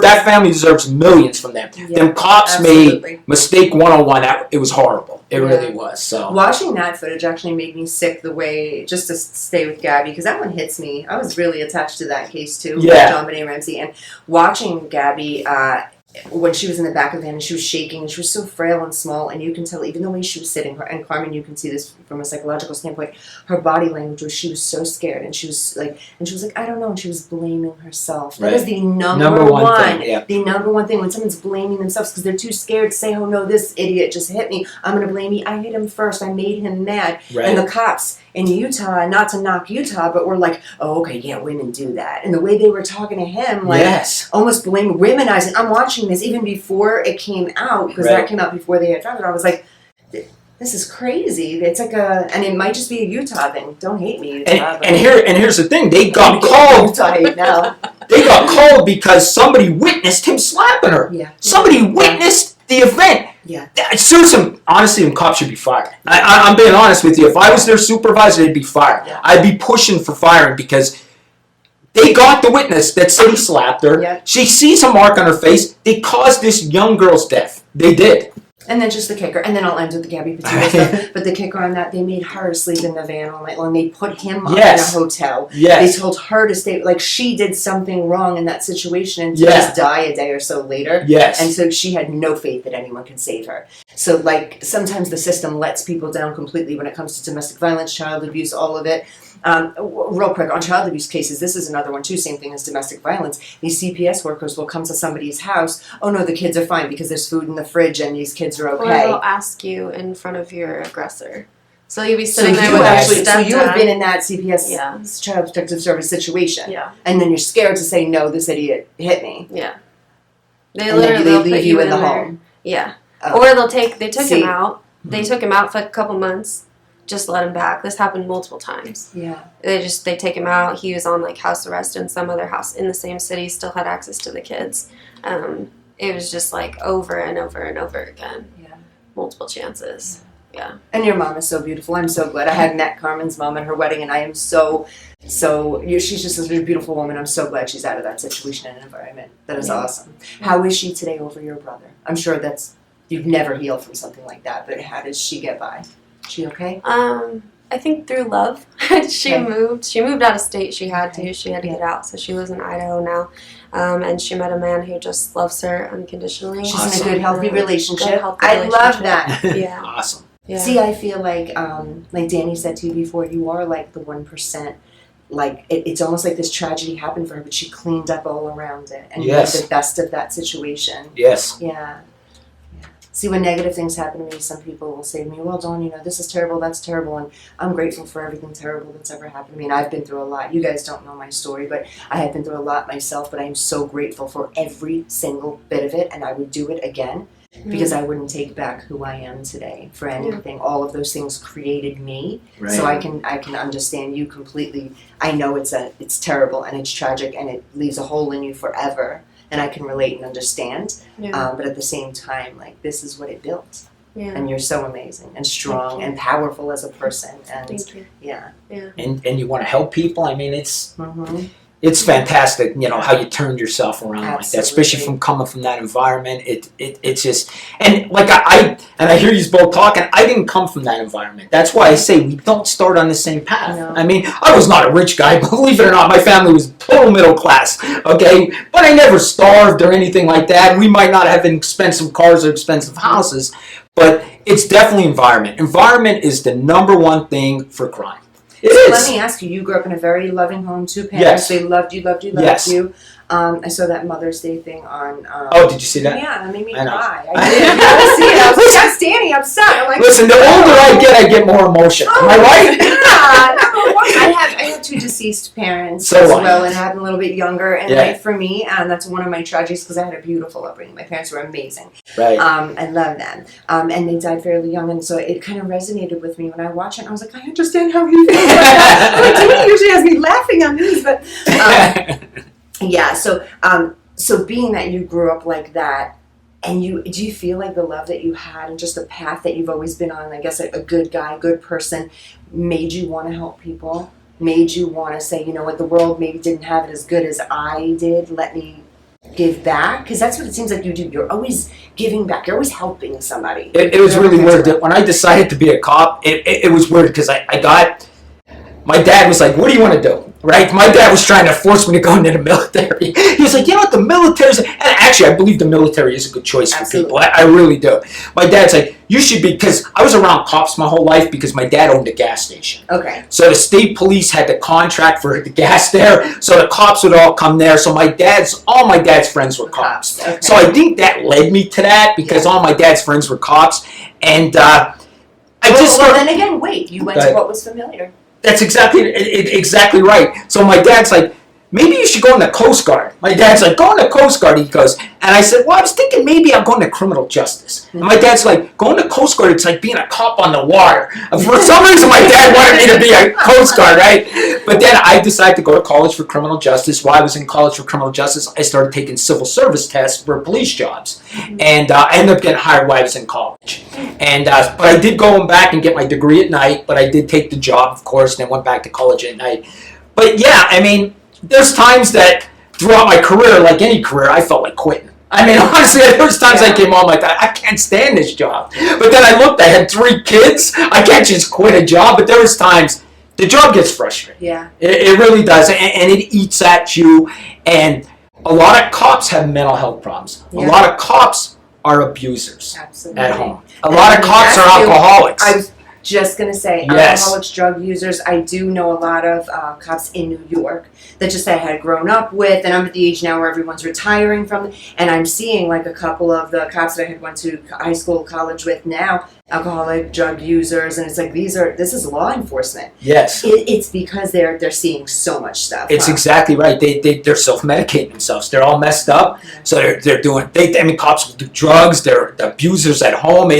That family deserves millions from them. Yeah, them cops absolutely. made mistake 101. It was horrible. It really was. So watching that footage actually made me sick. The way, just to stay with Gabby, because that one hits me. I was really attached to that case too. With John Benet Ramsey, and watching Gabby. When she was in the back of the van and she was shaking and she was so frail and small, and you can tell even the way she was sitting, her, and Carmynn, you can see this from a psychological standpoint, her body language was, she was so scared, and she was like, I don't know, and she was blaming herself. That is the number one thing, the number one thing, when someone's blaming themselves because they're too scared to say, oh no, this idiot just hit me, I'm going to blame me, I hit him first, I made him mad. And the cops in Utah, not to knock Utah, but we're like, oh, okay, yeah, women do that. And the way they were talking to him, like, almost blaming, womenizing. I'm watching this even before it came out, because that came out before they had found it. I was like, this is crazy. It's like and it might just be a Utah thing. Don't hate me, Utah. And here's the thing. They got called. Utah hate now. They got called because somebody witnessed him slapping her. Yeah. Somebody witnessed the event. Yeah. Seriously, honestly, them cops should be fired. I'm being honest with you. If I was their supervisor, they'd be fired. Yeah. I'd be pushing for firing because they got the witness that said he slapped her. Yeah. She sees a mark on her face. They caused this young girl's death. They did. And then just the kicker, and then I'll end with the Gabby Petito stuff. But the kicker on that, they made her sleep in the van all night long. They put him up in a hotel. Yes. They told her to stay, like she did something wrong in that situation and to just die a day or so later. Yes. And so she had no faith that anyone can save her. So like sometimes the system lets people down completely when it comes to domestic violence, child abuse, all of it. Real quick, on child abuse cases, this is another one too, same thing as domestic violence. These CPS workers will come to somebody's house, oh no, the kids are fine because there's food in the fridge and these kids are okay. Or they'll ask you in front of your aggressor. So you'll be sitting there with your stepdad. So you have been in that CPS Child Protective Service situation. Yeah. And then you're scared to say, no, this idiot hit me. Yeah. They leave you in the home. Yeah. Oh. Or they took him out. They took him out for a couple months. Just let him back. This happened multiple times. Yeah. They take him out. He was on like house arrest in some other house in the same city, still had access to the kids. It was just like over and over and over again. Yeah. Multiple chances. Yeah. And your mom is so beautiful. I'm so glad. I had met Carmynn's mom at her wedding, and I am she's just such a beautiful woman. I'm so glad she's out of that situation and environment. That is awesome. How is she today over your brother? I'm sure you've never healed from something like that, but how does she get by? She okay? I think through love. She moved out of state. She had to get out, so she lives in Idaho now. And she met a man who just loves her unconditionally. She's in a good, healthy relationship. I love that. Yeah. Awesome. Yeah. See, I feel like Danny said to you before, you are like the 1%. Like it's almost like this tragedy happened for her, but she cleaned up all around it and made the best of that situation. Yes. Yeah. See, when negative things happen to me, some people will say to me, well, Dawn, this is terrible, that's terrible, and I'm grateful for everything terrible that's ever happened to me, and I've been through a lot. You guys don't know my story, but I have been through a lot myself, but I am so grateful for every single bit of it, and I would do it again. because I wouldn't take back who I am today for anything. All of those things created me, Right. so I can understand you completely. I know it's terrible and it's tragic and it leaves a hole in you forever, and I can relate and understand. But at the same time, like, this is what it built. Yeah. And you're so amazing and strong and powerful as a person. And Thank you. yeah. And you want to help people. I mean, Mm-hmm. it's fantastic, how you turned yourself around like that, especially Absolutely. from coming from that environment. It's just, and like I hear you both talking. I didn't come from that environment. That's why I say we don't start on the same path. No. I mean, I was not a rich guy, believe it or not. My family was total middle class, okay, but I never starved or anything like that. We might not have expensive cars or expensive houses, but it's definitely environment. Environment is the number one thing for crime. It is. Let me ask you, you grew up in a very loving home, 2 parents, Yes. they loved you, Yes. you. I saw that Mother's Day thing on... Oh, did you see that? Yeah, that made me I know. cry. I did. I see it. I was like, I'm standing upset. I'm like, Listen, the older I get more emotion. Am I right? Yeah, no, I have 2 deceased parents So as do I. well, and I had them a little bit younger in Yeah. life for me, and that's one of my tragedies because I had a beautiful upbringing. My parents were amazing. Right. I love them. And they died fairly young, and so it kind of resonated with me when I watched it. And I was like, I understand how you feel like that. I'm like, Jamie usually has me laughing on these, but yeah. So being that you grew up like that, and do you feel like the love that you had and just the path that you've always been on, I guess a good guy, good person, made you want to help people? Made you want to say, you know what, the world maybe didn't have it as good as I did. Let me give back, because that's what it seems like you do. You're always giving back. You're always helping somebody. It was really weird that when I decided to be a cop. It was weird because I got. My dad was like, "What do you want to do?" Right? My dad was trying to force me to go into the military. He was like, "You know what? The military's..." And actually, I believe the military is a good choice for people. I really do. My dad's like, "You should be..." Because I was around cops my whole life because my dad owned a gas station. Okay. So the state police had the contract for the gas there, so the cops would all come there. So all my dad's friends were cops. Okay. So I think that led me to that because all my dad's friends were cops, and I just. Well, then again, wait. You went Go to ahead. what was familiar. That's exactly right. So my dad's like, maybe you should go in the Coast Guard. My dad's like, go in the Coast Guard, he goes. And I said, well, I was thinking maybe I'm going to criminal justice. And my dad's like, go in the Coast Guard, it's like being a cop on the water. For some reason, my dad wanted me to be a Coast Guard, right? But then I decided to go to college for criminal justice. While I was in college for criminal justice, I started taking civil service tests for police jobs. And I ended up getting hired while I was in college. And but I did go back and get my degree at night, but I did take the job, of course, and then went back to college at night. But yeah, I mean, there's times that throughout my career, like any career, I felt like quitting. I mean, honestly, there was times I came home like that. I can't stand this job. But then I looked, I had 3 kids. I can't just quit a job. But there was times the job gets frustrating. Yeah. It really does. And it eats at you. And a lot of cops have mental health problems. Yeah. A lot of cops are abusers Absolutely. at home. A lot of cops are That's you. alcoholics. I was just going to say, Yes. alcoholics, drug users. I do know a lot of cops in New York that just I had grown up with, and I'm at the age now where everyone's retiring from, and I'm seeing like a couple of the cops that I had went to high school, college with now, alcoholic, drug users, and it's like this is law enforcement. Yes. It's because they're seeing so much stuff. It's huh? exactly right. They're self-medicating themselves. They're all messed up. So they're doing. I mean, cops will do drugs. They're abusers at home.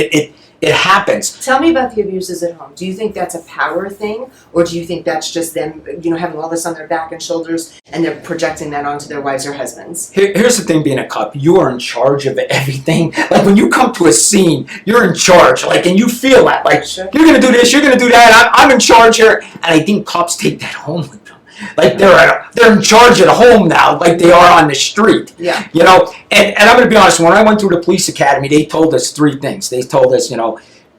It happens. Tell me about the abusers at home. Do you think that's a power thing, or do you think that's just them, having all this on their back and shoulders, and they're projecting that onto their wives or husbands? Here's the thing: being a cop, you are in charge of everything. Like when you come to a scene, you're in charge. Like, and you feel that. Like Sure. you're gonna do this, you're gonna do that. I'm in charge here, and I think cops take that home with them. Like they're in charge at home now, like they are on the street. Yeah. And I'm going to be honest, when I went through the police academy, they told us 3 things. They told us,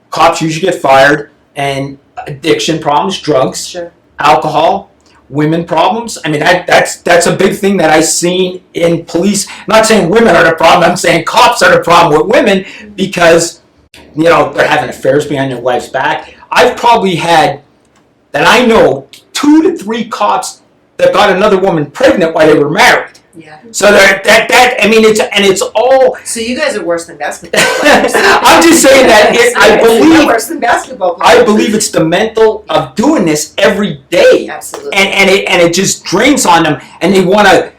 cops usually get fired, and addiction problems, drugs, Sure. alcohol, women problems. I mean, that's a big thing that I've seen in police. I'm not saying women are the problem, I'm saying cops are the problem with women because, they're having affairs behind their wife's back. I've probably had, that I know, 2 to 3 cops that got another woman pregnant while they were married. Yeah. So it's all. So you guys are worse than basketball players. I'm just saying that You're worse than basketball players. I believe it's the mental of doing this every day, Absolutely. and it just drains on them, and they want to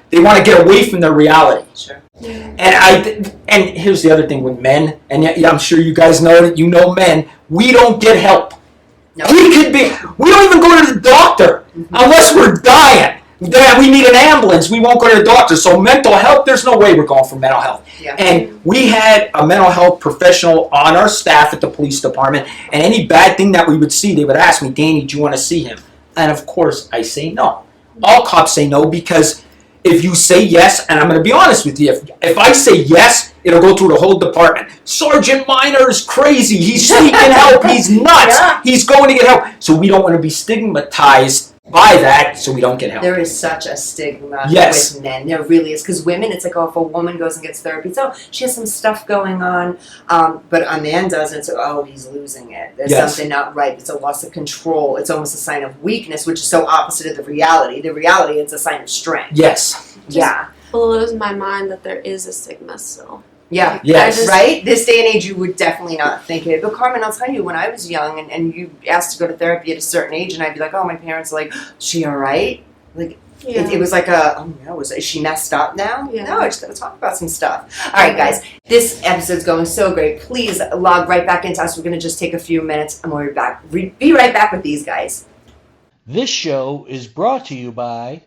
get away from their reality. Sure. And here's the other thing with men, and I'm sure you guys know that you know men, we don't get help. No. We don't even go to the doctor unless we're dying. Then we need an ambulance. We won't go to the doctor. So mental health, there's no way we're going for mental health. Yeah. And we had a mental health professional on our staff at the police department, and any bad thing that we would see, they would ask me, Danny, do you want to see him? And of course, I say no. All cops say no, because if you say yes, and I'm going to be honest with you, if I say yes, it'll go through the whole department. Sergeant Minor is crazy. He's seeking help. He's nuts. Yeah. He's going to get help. So we don't want to be stigmatized by that, so we don't get help. There is such a stigma Yes. with men. There really is. Because women, it's like, oh, if a woman goes and gets therapy, so she has some stuff going on. But a man doesn't, it's, oh, he's losing it. There's Yes. something not right. It's a loss of control. It's almost a sign of weakness, which is so opposite of the reality. The reality, it's a sign of strength. Yes. Yeah. Blows my mind that there is a stigma still. Yeah. Yes. Right? This day and age, you would definitely not think it. But Carmynn, I'll tell you, when I was young and you asked to go to therapy at a certain age, and I'd be like, oh, my parents are like, is she all right? Like, Yeah. it was like oh no, is she messed up now? Yeah. No, I just got to talk about some stuff. All right, guys, this episode's going so great. Please log right back into us. We're going to just take a few minutes and we'll be back. Be right back with these guys. This show is brought to you by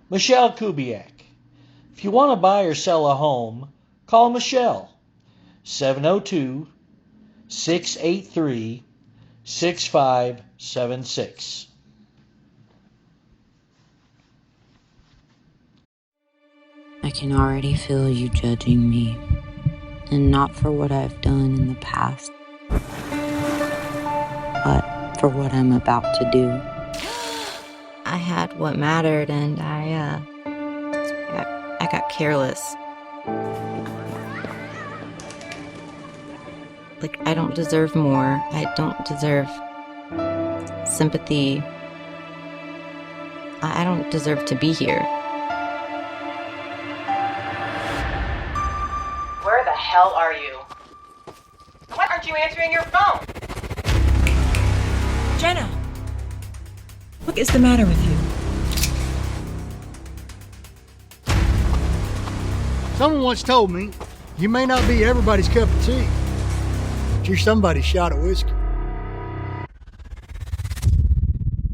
Michelle Kubiak. If you want to buy or sell a home, call Michelle 702-683-6576. I can already feel you judging me, and not for what I've done in the past, but for what I'm about to do. I had what mattered, and I got careless. Like, I don't deserve more. I don't deserve sympathy. I don't deserve to be here. Where the hell are you? Why aren't you answering your phone? Jenna! What is the matter with you? Someone once told me, you may not be everybody's cup of tea, but you're somebody's shot of whiskey.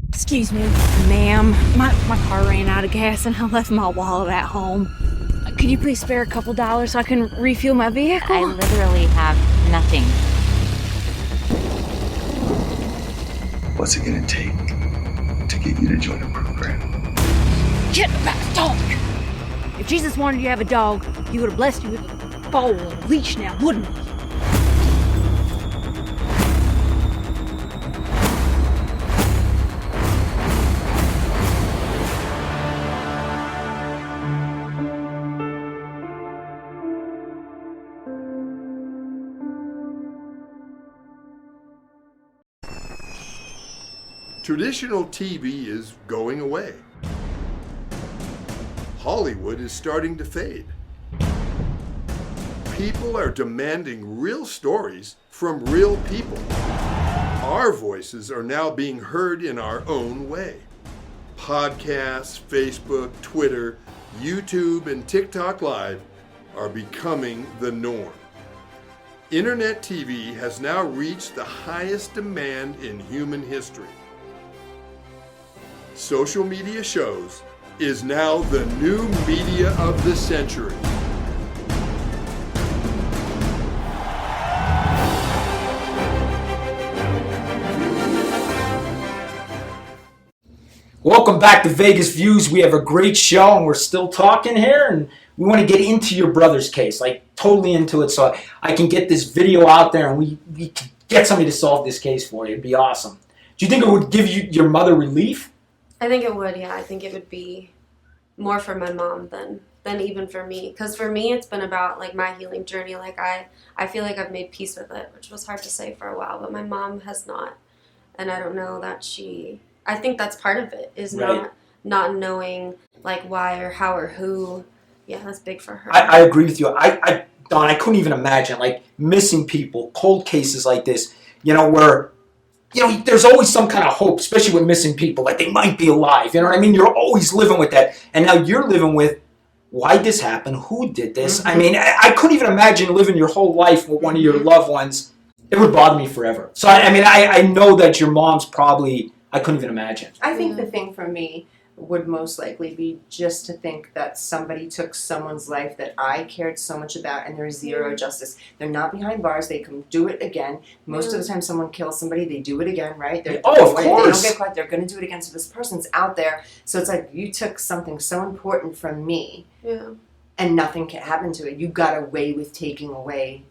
Excuse me, ma'am. My car ran out of gas and I left my wallet at home. Could you please spare a couple dollars so I can refuel my vehicle? I literally have nothing. What's it gonna take to get you to join a program? Get back, dog! If Jesus wanted you to have a dog, he would have blessed you with a bowl and a leash now, wouldn't he? Traditional TV is going away. Hollywood is starting to fade. People are demanding real stories from real people. Our voices are now being heard in our own way. Podcasts, Facebook, Twitter, YouTube, and TikTok Live are becoming the norm. Internet TV has now reached the highest demand in human history. Social media shows is now the new media of the century. Welcome back to Vegas Views. We have a great show and we're still talking here, and we want to get into your brother's case, like totally into it, so I can get this video out there and we can get somebody to solve this case for you. It'd be awesome. Do you think it would give your mother relief? I think it would, yeah. I think it would be more for my mom than even for me. Because for me, it's been about, like, my healing journey. Like, I feel like I've made peace with it, which was hard to say for a while. But my mom has not. And I don't know that she... I think that's part of it, is Right. not knowing, like, why or how or who. Yeah, that's big for her. I agree with you. Don, I couldn't even imagine, like, missing people, cold cases like this, you know, where there's always some kind of hope, especially with missing people, like they might be alive. You know what I mean? You're always living with that. And now you're living with, why'd this happen? Who did this? I mean, I couldn't even imagine living your whole life with one of your loved ones. It would bother me forever. So, I know that your mom's probably, I couldn't even imagine. I think the thing for me would most likely be just to think that somebody took someone's life that I cared so much about, and there's zero justice. They're not behind bars. They can do it again. Most of the time someone kills somebody, they do it again, right? Of course. They don't get caught, they're going to do it again. So this person's out there. So it's like, you took something so important from me, and nothing can happen to it. You got away with taking away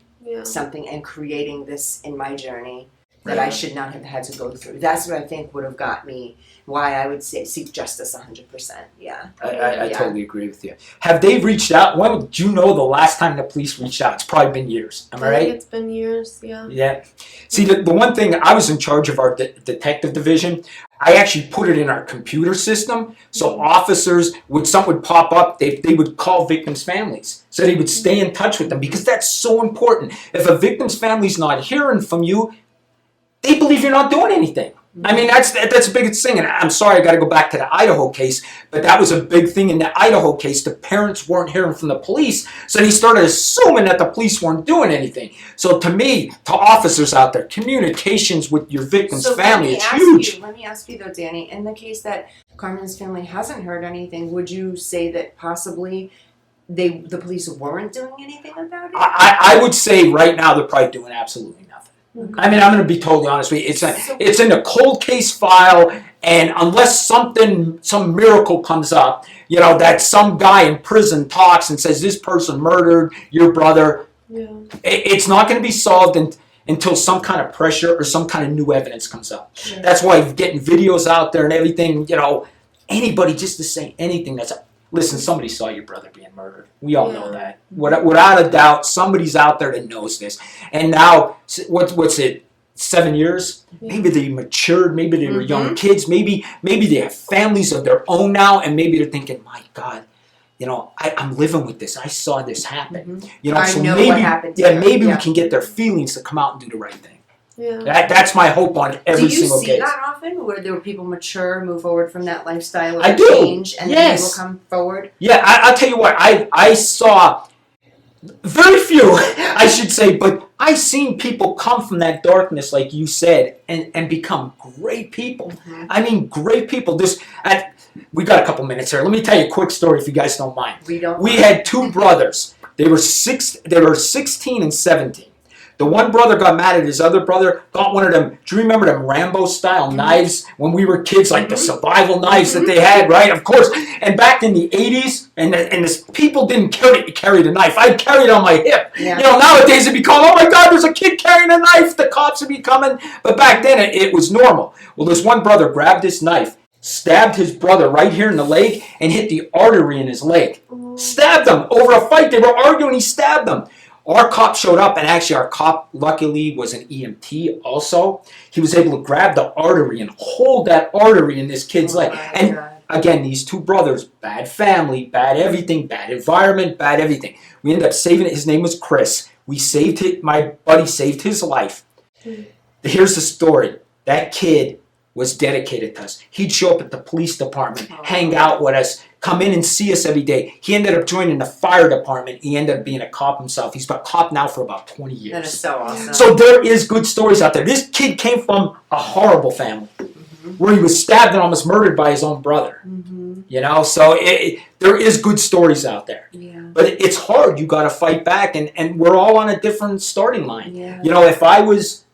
something and creating this in my journey that I should not have had to go through. That's what I think would have got me, why I would say seek justice 100%. Yeah. I totally agree with you. Have they reached out? When would you know the last time the police reached out? It's probably been years. Am I right? I think it's been years, yeah. Yeah. See, the one thing, I was in charge of our detective division. I actually put it in our computer system, so officers, when something would pop up, they would call victims' families. So they would stay in touch with them, because that's so important. If a victim's family's not hearing from you, they believe you're not doing anything. I mean, that's the biggest thing. And I'm sorry, I got to go back to the Idaho case, but that was a big thing in the Idaho case. The parents weren't hearing from the police, so they started assuming that the police weren't doing anything. So to me, to officers out there, communications with your victim's family is huge. Let me ask you though, Danny, in the case that Carmynn's family hasn't heard anything, would you say that possibly the police weren't doing anything about it? I would say right now they're probably doing absolutely nothing. I mean, I'm going to be totally honest with you. It's in a cold case file, and unless some miracle comes up, that some guy in prison talks and says this person murdered your brother, it's not going to be solved until some kind of pressure or some kind of new evidence comes up. Yeah. That's why getting videos out there and everything, anybody just to say anything listen, somebody saw your brother being murdered. We all know that. Without a doubt, somebody's out there that knows this. And now, what's it, 7 years? Maybe they matured. Maybe they were young kids. Maybe they have families of their own now, and maybe they're thinking, my God, I'm living with this. I saw this happen. I so know maybe, what happened to maybe we can get their feelings to come out and do the right thing. Yeah. That's my hope on every single case. Do you see that often, where there were people mature, move forward from that lifestyle of change, and then they will come forward? Yeah, I'll tell you what, I saw very few, I should say, but I've seen people come from that darkness, like you said, and become great people. I mean, great people. We got a couple minutes here. Let me tell you a quick story if you guys don't mind. We had two brothers. They were 16 and 17. The one brother got mad at his other brother, got one of them, do you remember them Rambo-style knives when we were kids, like the survival knives that they had, right? Of course. And back in the 80s, and this, people didn't carry the knife. I'd carry it on my hip. Yeah. Nowadays it'd be called, oh my God, there's a kid carrying a knife. The cops would be coming. But back then it was normal. Well, this one brother grabbed this knife, stabbed his brother right here in the leg, and hit the artery in his leg. Stabbed him over a fight. They were arguing, he stabbed him. Our cop showed up, and actually our cop, luckily, was an EMT also. He was able to grab the artery and hold that artery in this kid's leg. And again, these two brothers, bad family, bad everything, bad environment, bad everything. We ended up saving it. His name was Chris. My buddy saved his life. Here's the story. That kid was dedicated to us. He'd show up at the police department, hang out with us, come in and see us every day. He ended up joining the fire department. He ended up being a cop himself. He's been a cop now for about 20 years. That is so awesome. So there is good stories out there. This kid came from a horrible family where he was stabbed and almost murdered by his own brother. So there is good stories out there. Yeah. But it's hard. You got to fight back, and we're all on a different starting line. Yeah. If I was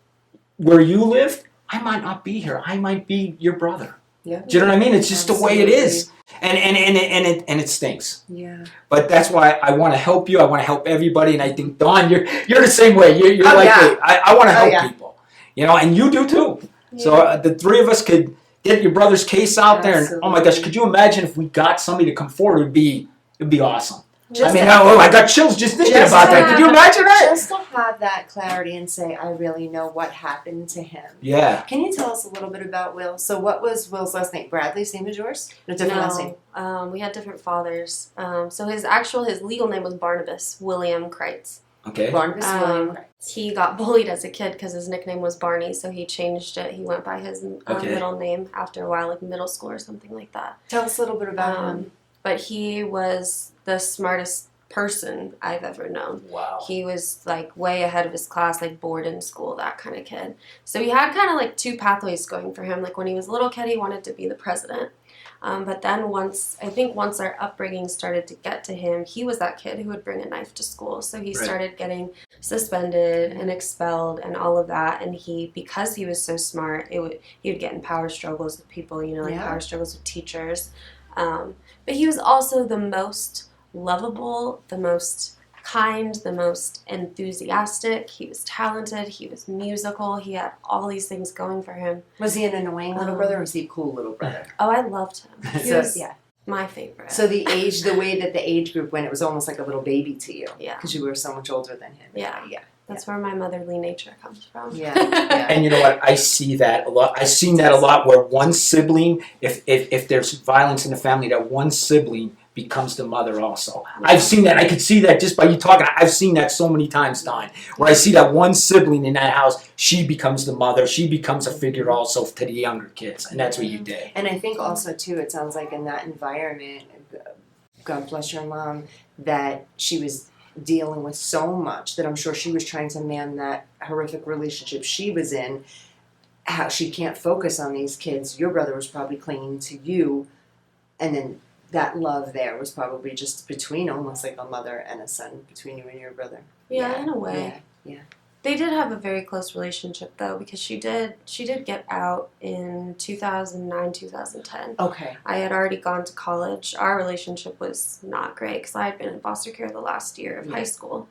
where you lived, I might not be here. I might be your brother. Yeah. Do you know what I mean? It's just the way it is. And it stinks. Yeah. But that's why I want to help you. I want to help everybody. And I think, Dawn, you're the same way. You're like, hey, I want to help people. And you do too. Yeah. So the three of us could get your brother's case out there. And oh my gosh, could you imagine if we got somebody to come forward? It'd be awesome. I got chills just thinking about that. Could you imagine that? Just to have that clarity and say, I really know what happened to him. Yeah. Can you tell us a little bit about Will? So what was Will's last name? Bradley, same as yours? No, different last name? We had different fathers. So his legal name was Barnabas William Kreitz. Okay. Barnabas William. He got bullied as a kid because his nickname was Barney, so he changed it. He went by his middle name after a while, like middle school or something like that. Tell us a little bit about him. But he was the smartest person I've ever known. Wow. He was like way ahead of his class, like bored in school, that kind of kid. So he had kind of like two pathways going for him. Like when he was a little kid, he wanted to be the president. But then once our upbringing started to get to him, he was that kid who would bring a knife to school. So he started getting suspended and expelled and all of that. And because he was so smart, he would get in power struggles with people, power struggles with teachers. But he was also the most lovable, the most kind, the most enthusiastic. He was talented. He was musical. He had all these things going for him. Was he an annoying little brother or was he a cool little brother? Oh, I loved him. He was my favorite. So the way that the age group went, it was almost like a little baby to you. Yeah. Because you were so much older than him. Yeah. That's where my motherly nature comes from. Yeah. And you know what? I see that a lot. I've seen that a lot where one sibling, if there's violence in the family, that one sibling becomes the mother also. I've seen that. I could see that just by you talking. I've seen that so many times, Don, where I see that one sibling in that house, she becomes the mother. She becomes a figure also to the younger kids. And that's what you did. And I think also, too, it sounds like in that environment, God bless your mom, that she was dealing with so much that I'm sure she was trying to man that horrific relationship she was in. How she can't focus on these kids. Your brother was probably clinging to you, and then that love there was probably just between almost like a mother and a son between you and your brother. Yeah, in a way. Yeah. They did have a very close relationship though, because she did get out in 2009, 2010. Okay. I had already gone to college. Our relationship was not great because I had been in foster care the last year of high school.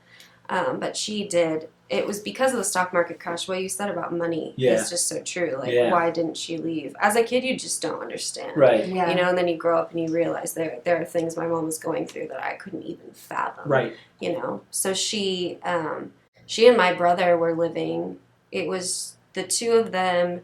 But she did. It was because of the stock market crash. What you said about money is just so true. Like, why didn't she leave? As a kid, you just don't understand. Right. Yeah. And then you grow up and you realize there are things my mom was going through that I couldn't even fathom. Right. So she and my brother were living. It was the two of them.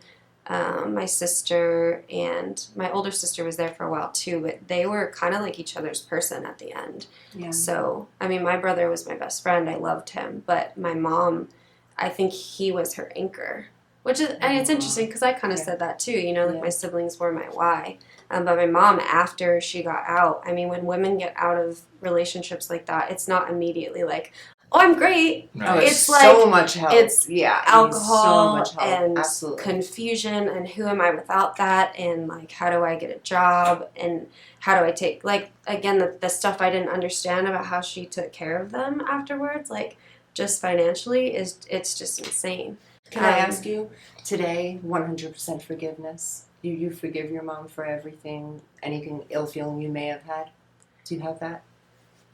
My sister and my older sister was there for a while too, but they were kind of like each other's person at the end. Yeah. So, I mean, my brother was my best friend. I loved him. But my mom, I think he was her anchor, which is, and it's interesting because I kind of said that too, like my siblings were my why. But my mom, after she got out, I mean, when women get out of relationships like that, it's not immediately like, oh, I'm great. No, it's so like much help. It's alcohol so much help. and Absolutely. Confusion and who am I without that, and like how do I get a job, and how do I take, like, again, the stuff I didn't understand about how she took care of them afterwards, like just financially, it's just insane. Can I ask you today, 100% forgiveness? You forgive your mom for everything, anything ill feeling you may have had? Do you have that?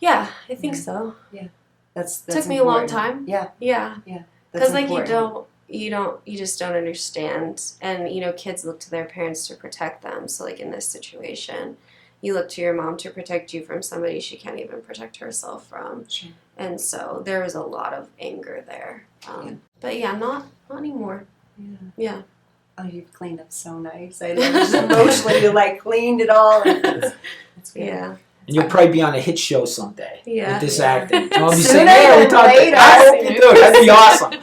Yeah, I think so. Yeah. That's took me a long time. Yeah. Yeah. Yeah. Because like you just don't understand, and kids look to their parents to protect them. So like in this situation, you look to your mom to protect you from somebody she can't even protect herself from. Sure. And so there was a lot of anger there. But yeah, not anymore. Yeah. Oh, you've cleaned up so nice. I know. Just emotionally, you like cleaned it all. It's good. Yeah. And you'll probably be on a hit show someday with this acting. I'll be Sooner saying, than later. I hope you do. That'd be awesome.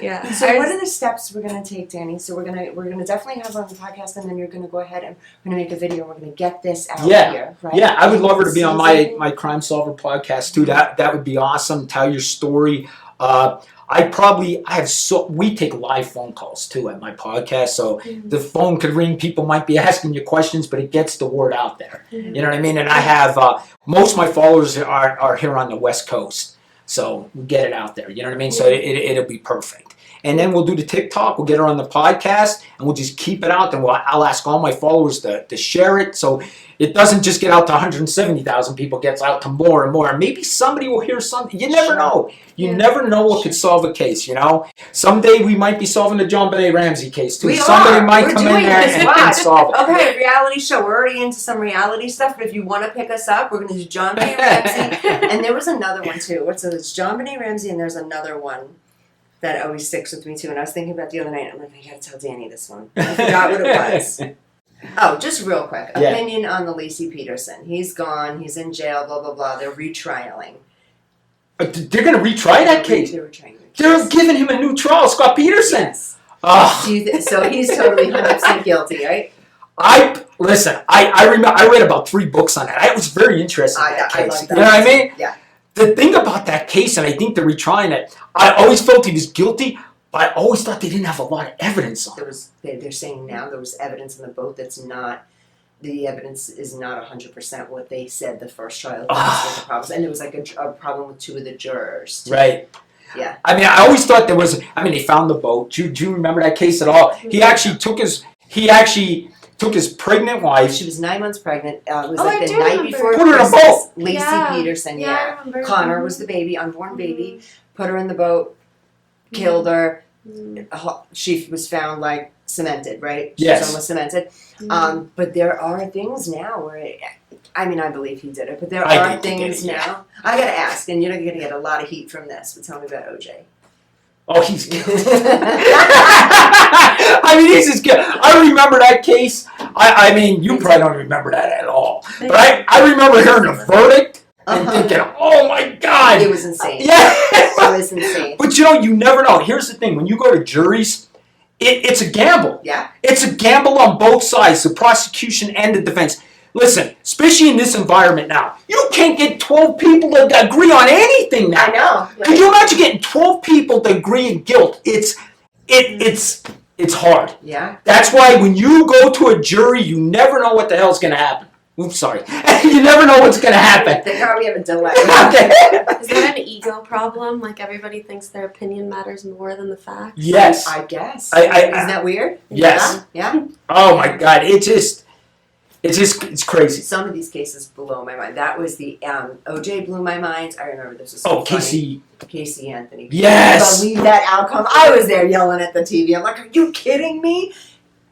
Yeah. So what are the steps we're gonna take, Danny? So we're gonna definitely have her on the podcast, and then you're gonna go ahead and we're gonna make a video. We're gonna get this out here, right? Yeah, I would love her to be on my Crime Solver podcast too. That would be awesome. Tell your story. We take live phone calls too at my podcast, so the phone could ring. People might be asking you questions, but it gets the word out there. You know what I mean? And I have most of my followers are here on the West Coast, so we get it out there. You know what I mean? So it'll be perfect. And then we'll do the TikTok. We'll get her on the podcast, and we'll just keep it out there. I'll ask all my followers to share it, so it doesn't just get out to 170,000 people. It gets out to more and more. And maybe somebody will hear something. You never know. You never know what could solve a case, Someday we might be solving the John Benet Ramsey case, too. Somebody might come in there and solve it. Okay, reality show. We're already into some reality stuff, but if you want to pick us up, we're going to do John Benet Ramsey. And there was another one, too. So it's John Benet Ramsey, and there's another one that always sticks with me too. And I was thinking about the other night, I'm like, I gotta tell Danny this one. I forgot what it was. Oh, just real quick. Opinion on the Lacey Peterson. He's gone, he's in jail, blah, blah, blah. They're retrialing. They're going to retry that case. They were trying to. They're giving him a new trial, Scott Peterson. Yes. So he's totally 100% guilty, right? I read about 3 books on that. I was very interested in that case. Love that. You know what I mean? Yeah. The thing about that case, and I think they're retrying it, I always felt he was guilty, but I always thought they didn't have a lot of evidence on it. They're saying now there was evidence in the boat that's not. The evidence is not 100% what they said the first trial. Was the problems. And there was like a problem with 2 of the jurors. Too. Right. Yeah. I mean, I always thought there was. I mean, they found the boat. Do you remember that case at all? He actually took his pregnant wife. She was 9 months pregnant. It was I like the do night remember. before Put her in a Christmas. boat. Lacey Peterson. Yeah, I remember. Connor was the baby, unborn baby. Put her in the boat. Killed her. She was found like cemented, right? Yes. She was almost cemented. But there are things now where, I believe he did it, but there are things now. I gotta ask, and you're gonna get a lot of heat from this, but tell me about OJ. Oh, he's guilty. I mean, he's just good. I remember that case. I mean, you probably don't remember that at all. But I remember hearing the verdict and thinking, oh my God. It was insane. Yeah. It was insane. But you never know. Here's the thing. When you go to juries, it's a gamble. Yeah. It's a gamble on both sides, the prosecution and the defense. Listen, especially in this environment now, you can't get 12 people to agree on anything now. I know. Right? Could you imagine getting 12 people to agree in guilt? It's hard. Yeah. That's why when you go to a jury, you never know what the hell's going to happen. Oops, sorry. You never know what's going to happen. They probably have a delay. Okay. Is that an ego problem? Like everybody thinks their opinion matters more than the facts? Yes. I guess. Isn't that weird? Yes. Yeah. Oh my God. It's crazy. Some of these cases blow my mind. That was the OJ blew my mind. I remember this was so funny. Casey Anthony. Yes. Believe that outcome. I was there yelling at the TV. I'm like, are you kidding me?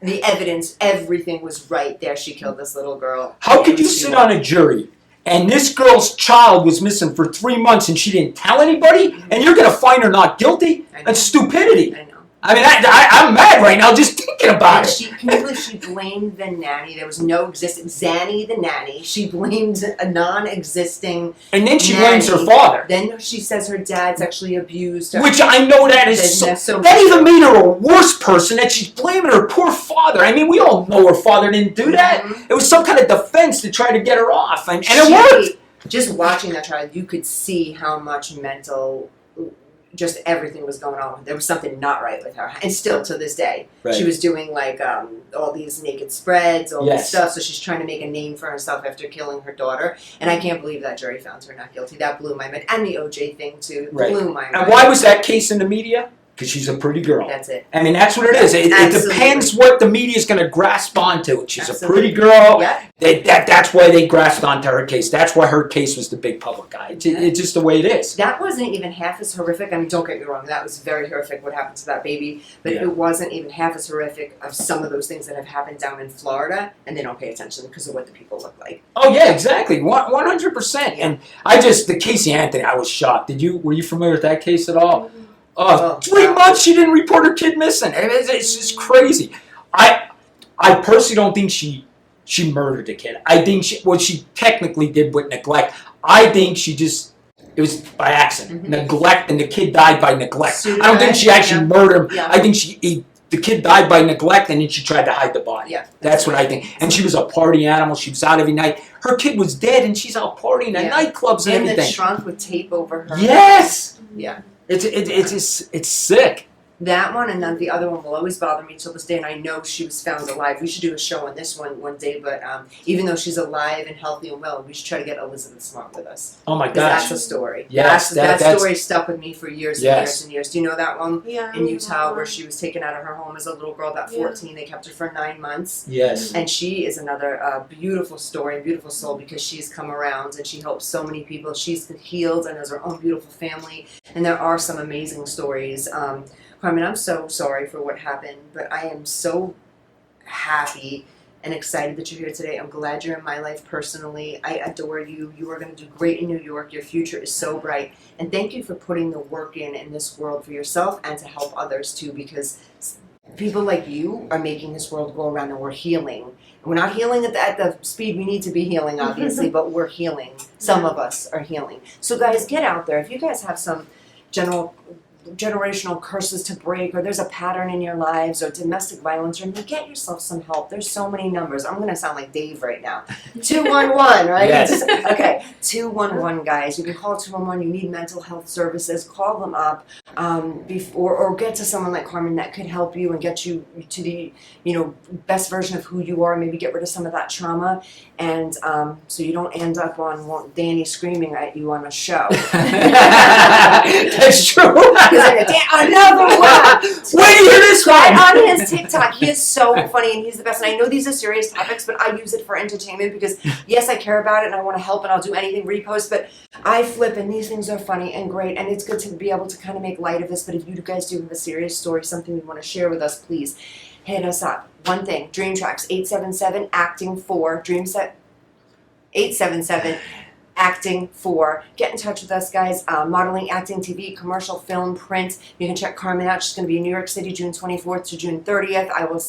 The evidence, everything was right there. She killed this little girl. How could you sit on a jury and this girl's child was missing for 3 months and she didn't tell anybody, and you're going to find her not guilty? That's stupidity. I know. I mean, I'm mad right now just thinking about it. Can you believe she blamed the nanny? There was no existing Zanny, the nanny. She blamed a non-existing. And then she nanny. blames her father. Then she says her dad sexually abused her. Which I know that is that even made her a worse person, that she's blaming her poor father. I mean, we all know her father didn't do that. Mm-hmm. It was some kind of defense to try to get her off, and it worked. Just watching that trial, you could see how much mental. Just everything was going on. There was something not right with her, and still to this day, she was doing like all these naked spreads, all this stuff. So she's trying to make a name for herself after killing her daughter. And I can't believe that jury found her not guilty. That blew my mind, and the OJ thing too blew my mind. And why was that case in the media? Because she's a pretty girl. That's it. I mean, that's what it is. It depends what the media is going to grasp onto. She's a pretty girl. Yeah. That's why they grasped onto her case. That's why her case was the big public eye. It's just the way it is. That wasn't even half as horrific. I mean, don't get me wrong. That was very horrific what happened to that baby. But it wasn't even half as horrific of some of those things that have happened down in Florida. And they don't pay attention because of what the people look like. Oh, yeah, exactly. 100%. And the Casey Anthony, I was shocked. Were you familiar with that case at all? 3 months she didn't report her kid missing. It's just crazy. I personally don't think she murdered the kid. I think what she technically did with neglect. I think it was by accident. Neglect, and the kid died by neglect. I don't think she actually murdered him. I think the kid died by neglect, and then she tried to hide the body. Yeah, that's what I think. And she was a party animal. She was out every night. Her kid was dead, and she's out partying at nightclubs and everything. In the trunk with tape over her. Yes. Yeah. It's sick. That one and then the other one will always bother me till this day, and I know she was found alive. We should do a show on this one day, but even though she's alive and healthy and well, we should try to get Elizabeth Smart with us. Oh my gosh. That's a story. Yes. That story stuck with me for years and years and years. Do you know that one? Yeah. In Utah, where she was taken out of her home as a little girl, about 14. They kept her for 9 months. Yes. And she is another beautiful story, beautiful soul, because she's come around and she helps so many people. She's healed and has her own beautiful family. And there are some amazing stories. Carmynn, I'm so sorry for what happened, but I am so happy and excited that you're here today. I'm glad you're in my life personally. I adore you. You are going to do great in New York. Your future is so bright. And thank you for putting the work in this world for yourself and to help others too, because people like you are making this world go around, and we're healing. We're not healing at the speed we need to be healing, obviously, but we're healing. Some of us are healing. So guys, get out there. If you guys have some generational curses to break, or there's a pattern in your lives, or domestic violence, or get yourself some help. There's so many numbers. I'm going to sound like Dave right now. 211, right? Yes. Okay, 211, guys. You can call 211. You need mental health services. Call them up before, or get to someone like Carmynn that could help you and get you to the best version of who you are. Maybe get rid of some of that trauma, and so you don't end up on Danny screaming at you on a show. That's true. Another one. Where do you hear this Right one? on his TikTok. He is so funny and he's the best. And I know these are serious topics, but I use it for entertainment because, yes, I care about it and I want to help and I'll do anything, repost, but I flip and these things are funny and great. And it's good to be able to kind of make light of this. But if you guys do have a serious story, something you want to share with us, please hit us up. One thing, Dream Tracks, 877 Acting 4, 877 Acting 4. Get in touch with us, guys. Modeling, acting, TV, commercial, film, print. You can check Carmynn out. She's going to be in New York City June 24th to June 30th. I will,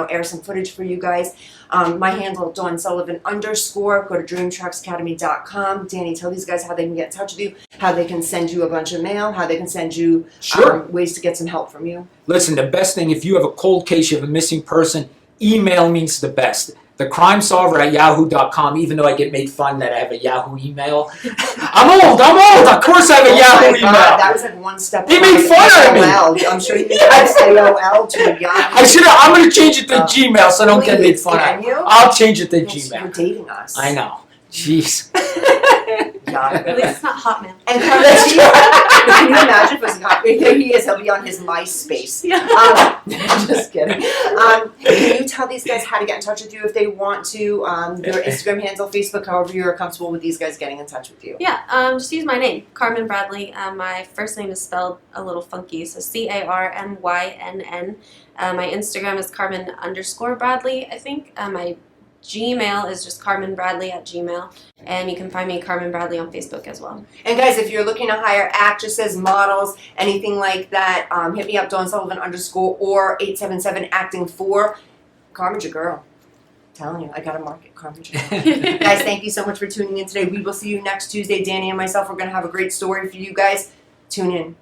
air some footage for you guys. My handle, Dawn Sullivan _. Go to dreamtracksacademy.com. Danny, tell these guys how they can get in touch with you, how they can send you a bunch of mail, how they can send you ways to get some help from you. Listen, the best thing, if you have a cold case, you have a missing person, email means the best. The crime solver at yahoo.com, even though I get made fun that I have a Yahoo email. I'm old. Of course I have a Yahoo email. That was like one step. They made fun of me. I'm sure you guys say AOL to a Yahoo. I'm going to change it to Gmail so I don't get made fun of. You? I'll change it to Gmail. You're dating us. I know. Jeez. At least it's not Hotmail. And can you imagine if it was Hotmail? Here he is. He'll be on his MySpace. Just kidding. Can you tell these guys how to get in touch with you if they want to? Their Instagram handle, Facebook, however you're comfortable with these guys getting in touch with you. Yeah, just use my name, Carmynn Bradley. My first name is spelled a little funky, so CarMynn. My Instagram is Carmynn _Bradley, I think. My Gmail is just CarmynnBradley@gmail, and you can find me Carmynn Bradley on Facebook as well. And guys, if you're looking to hire actresses, models, anything like that, hit me up, Dawn Sullivan _ or 877 Acting 4. Carmynn's your girl. I'm telling you, I got to market Carmynn's your girl. Guys, thank you so much for tuning in today. We will see you next Tuesday. Danny and myself, we're going to have a great story for you guys. Tune in.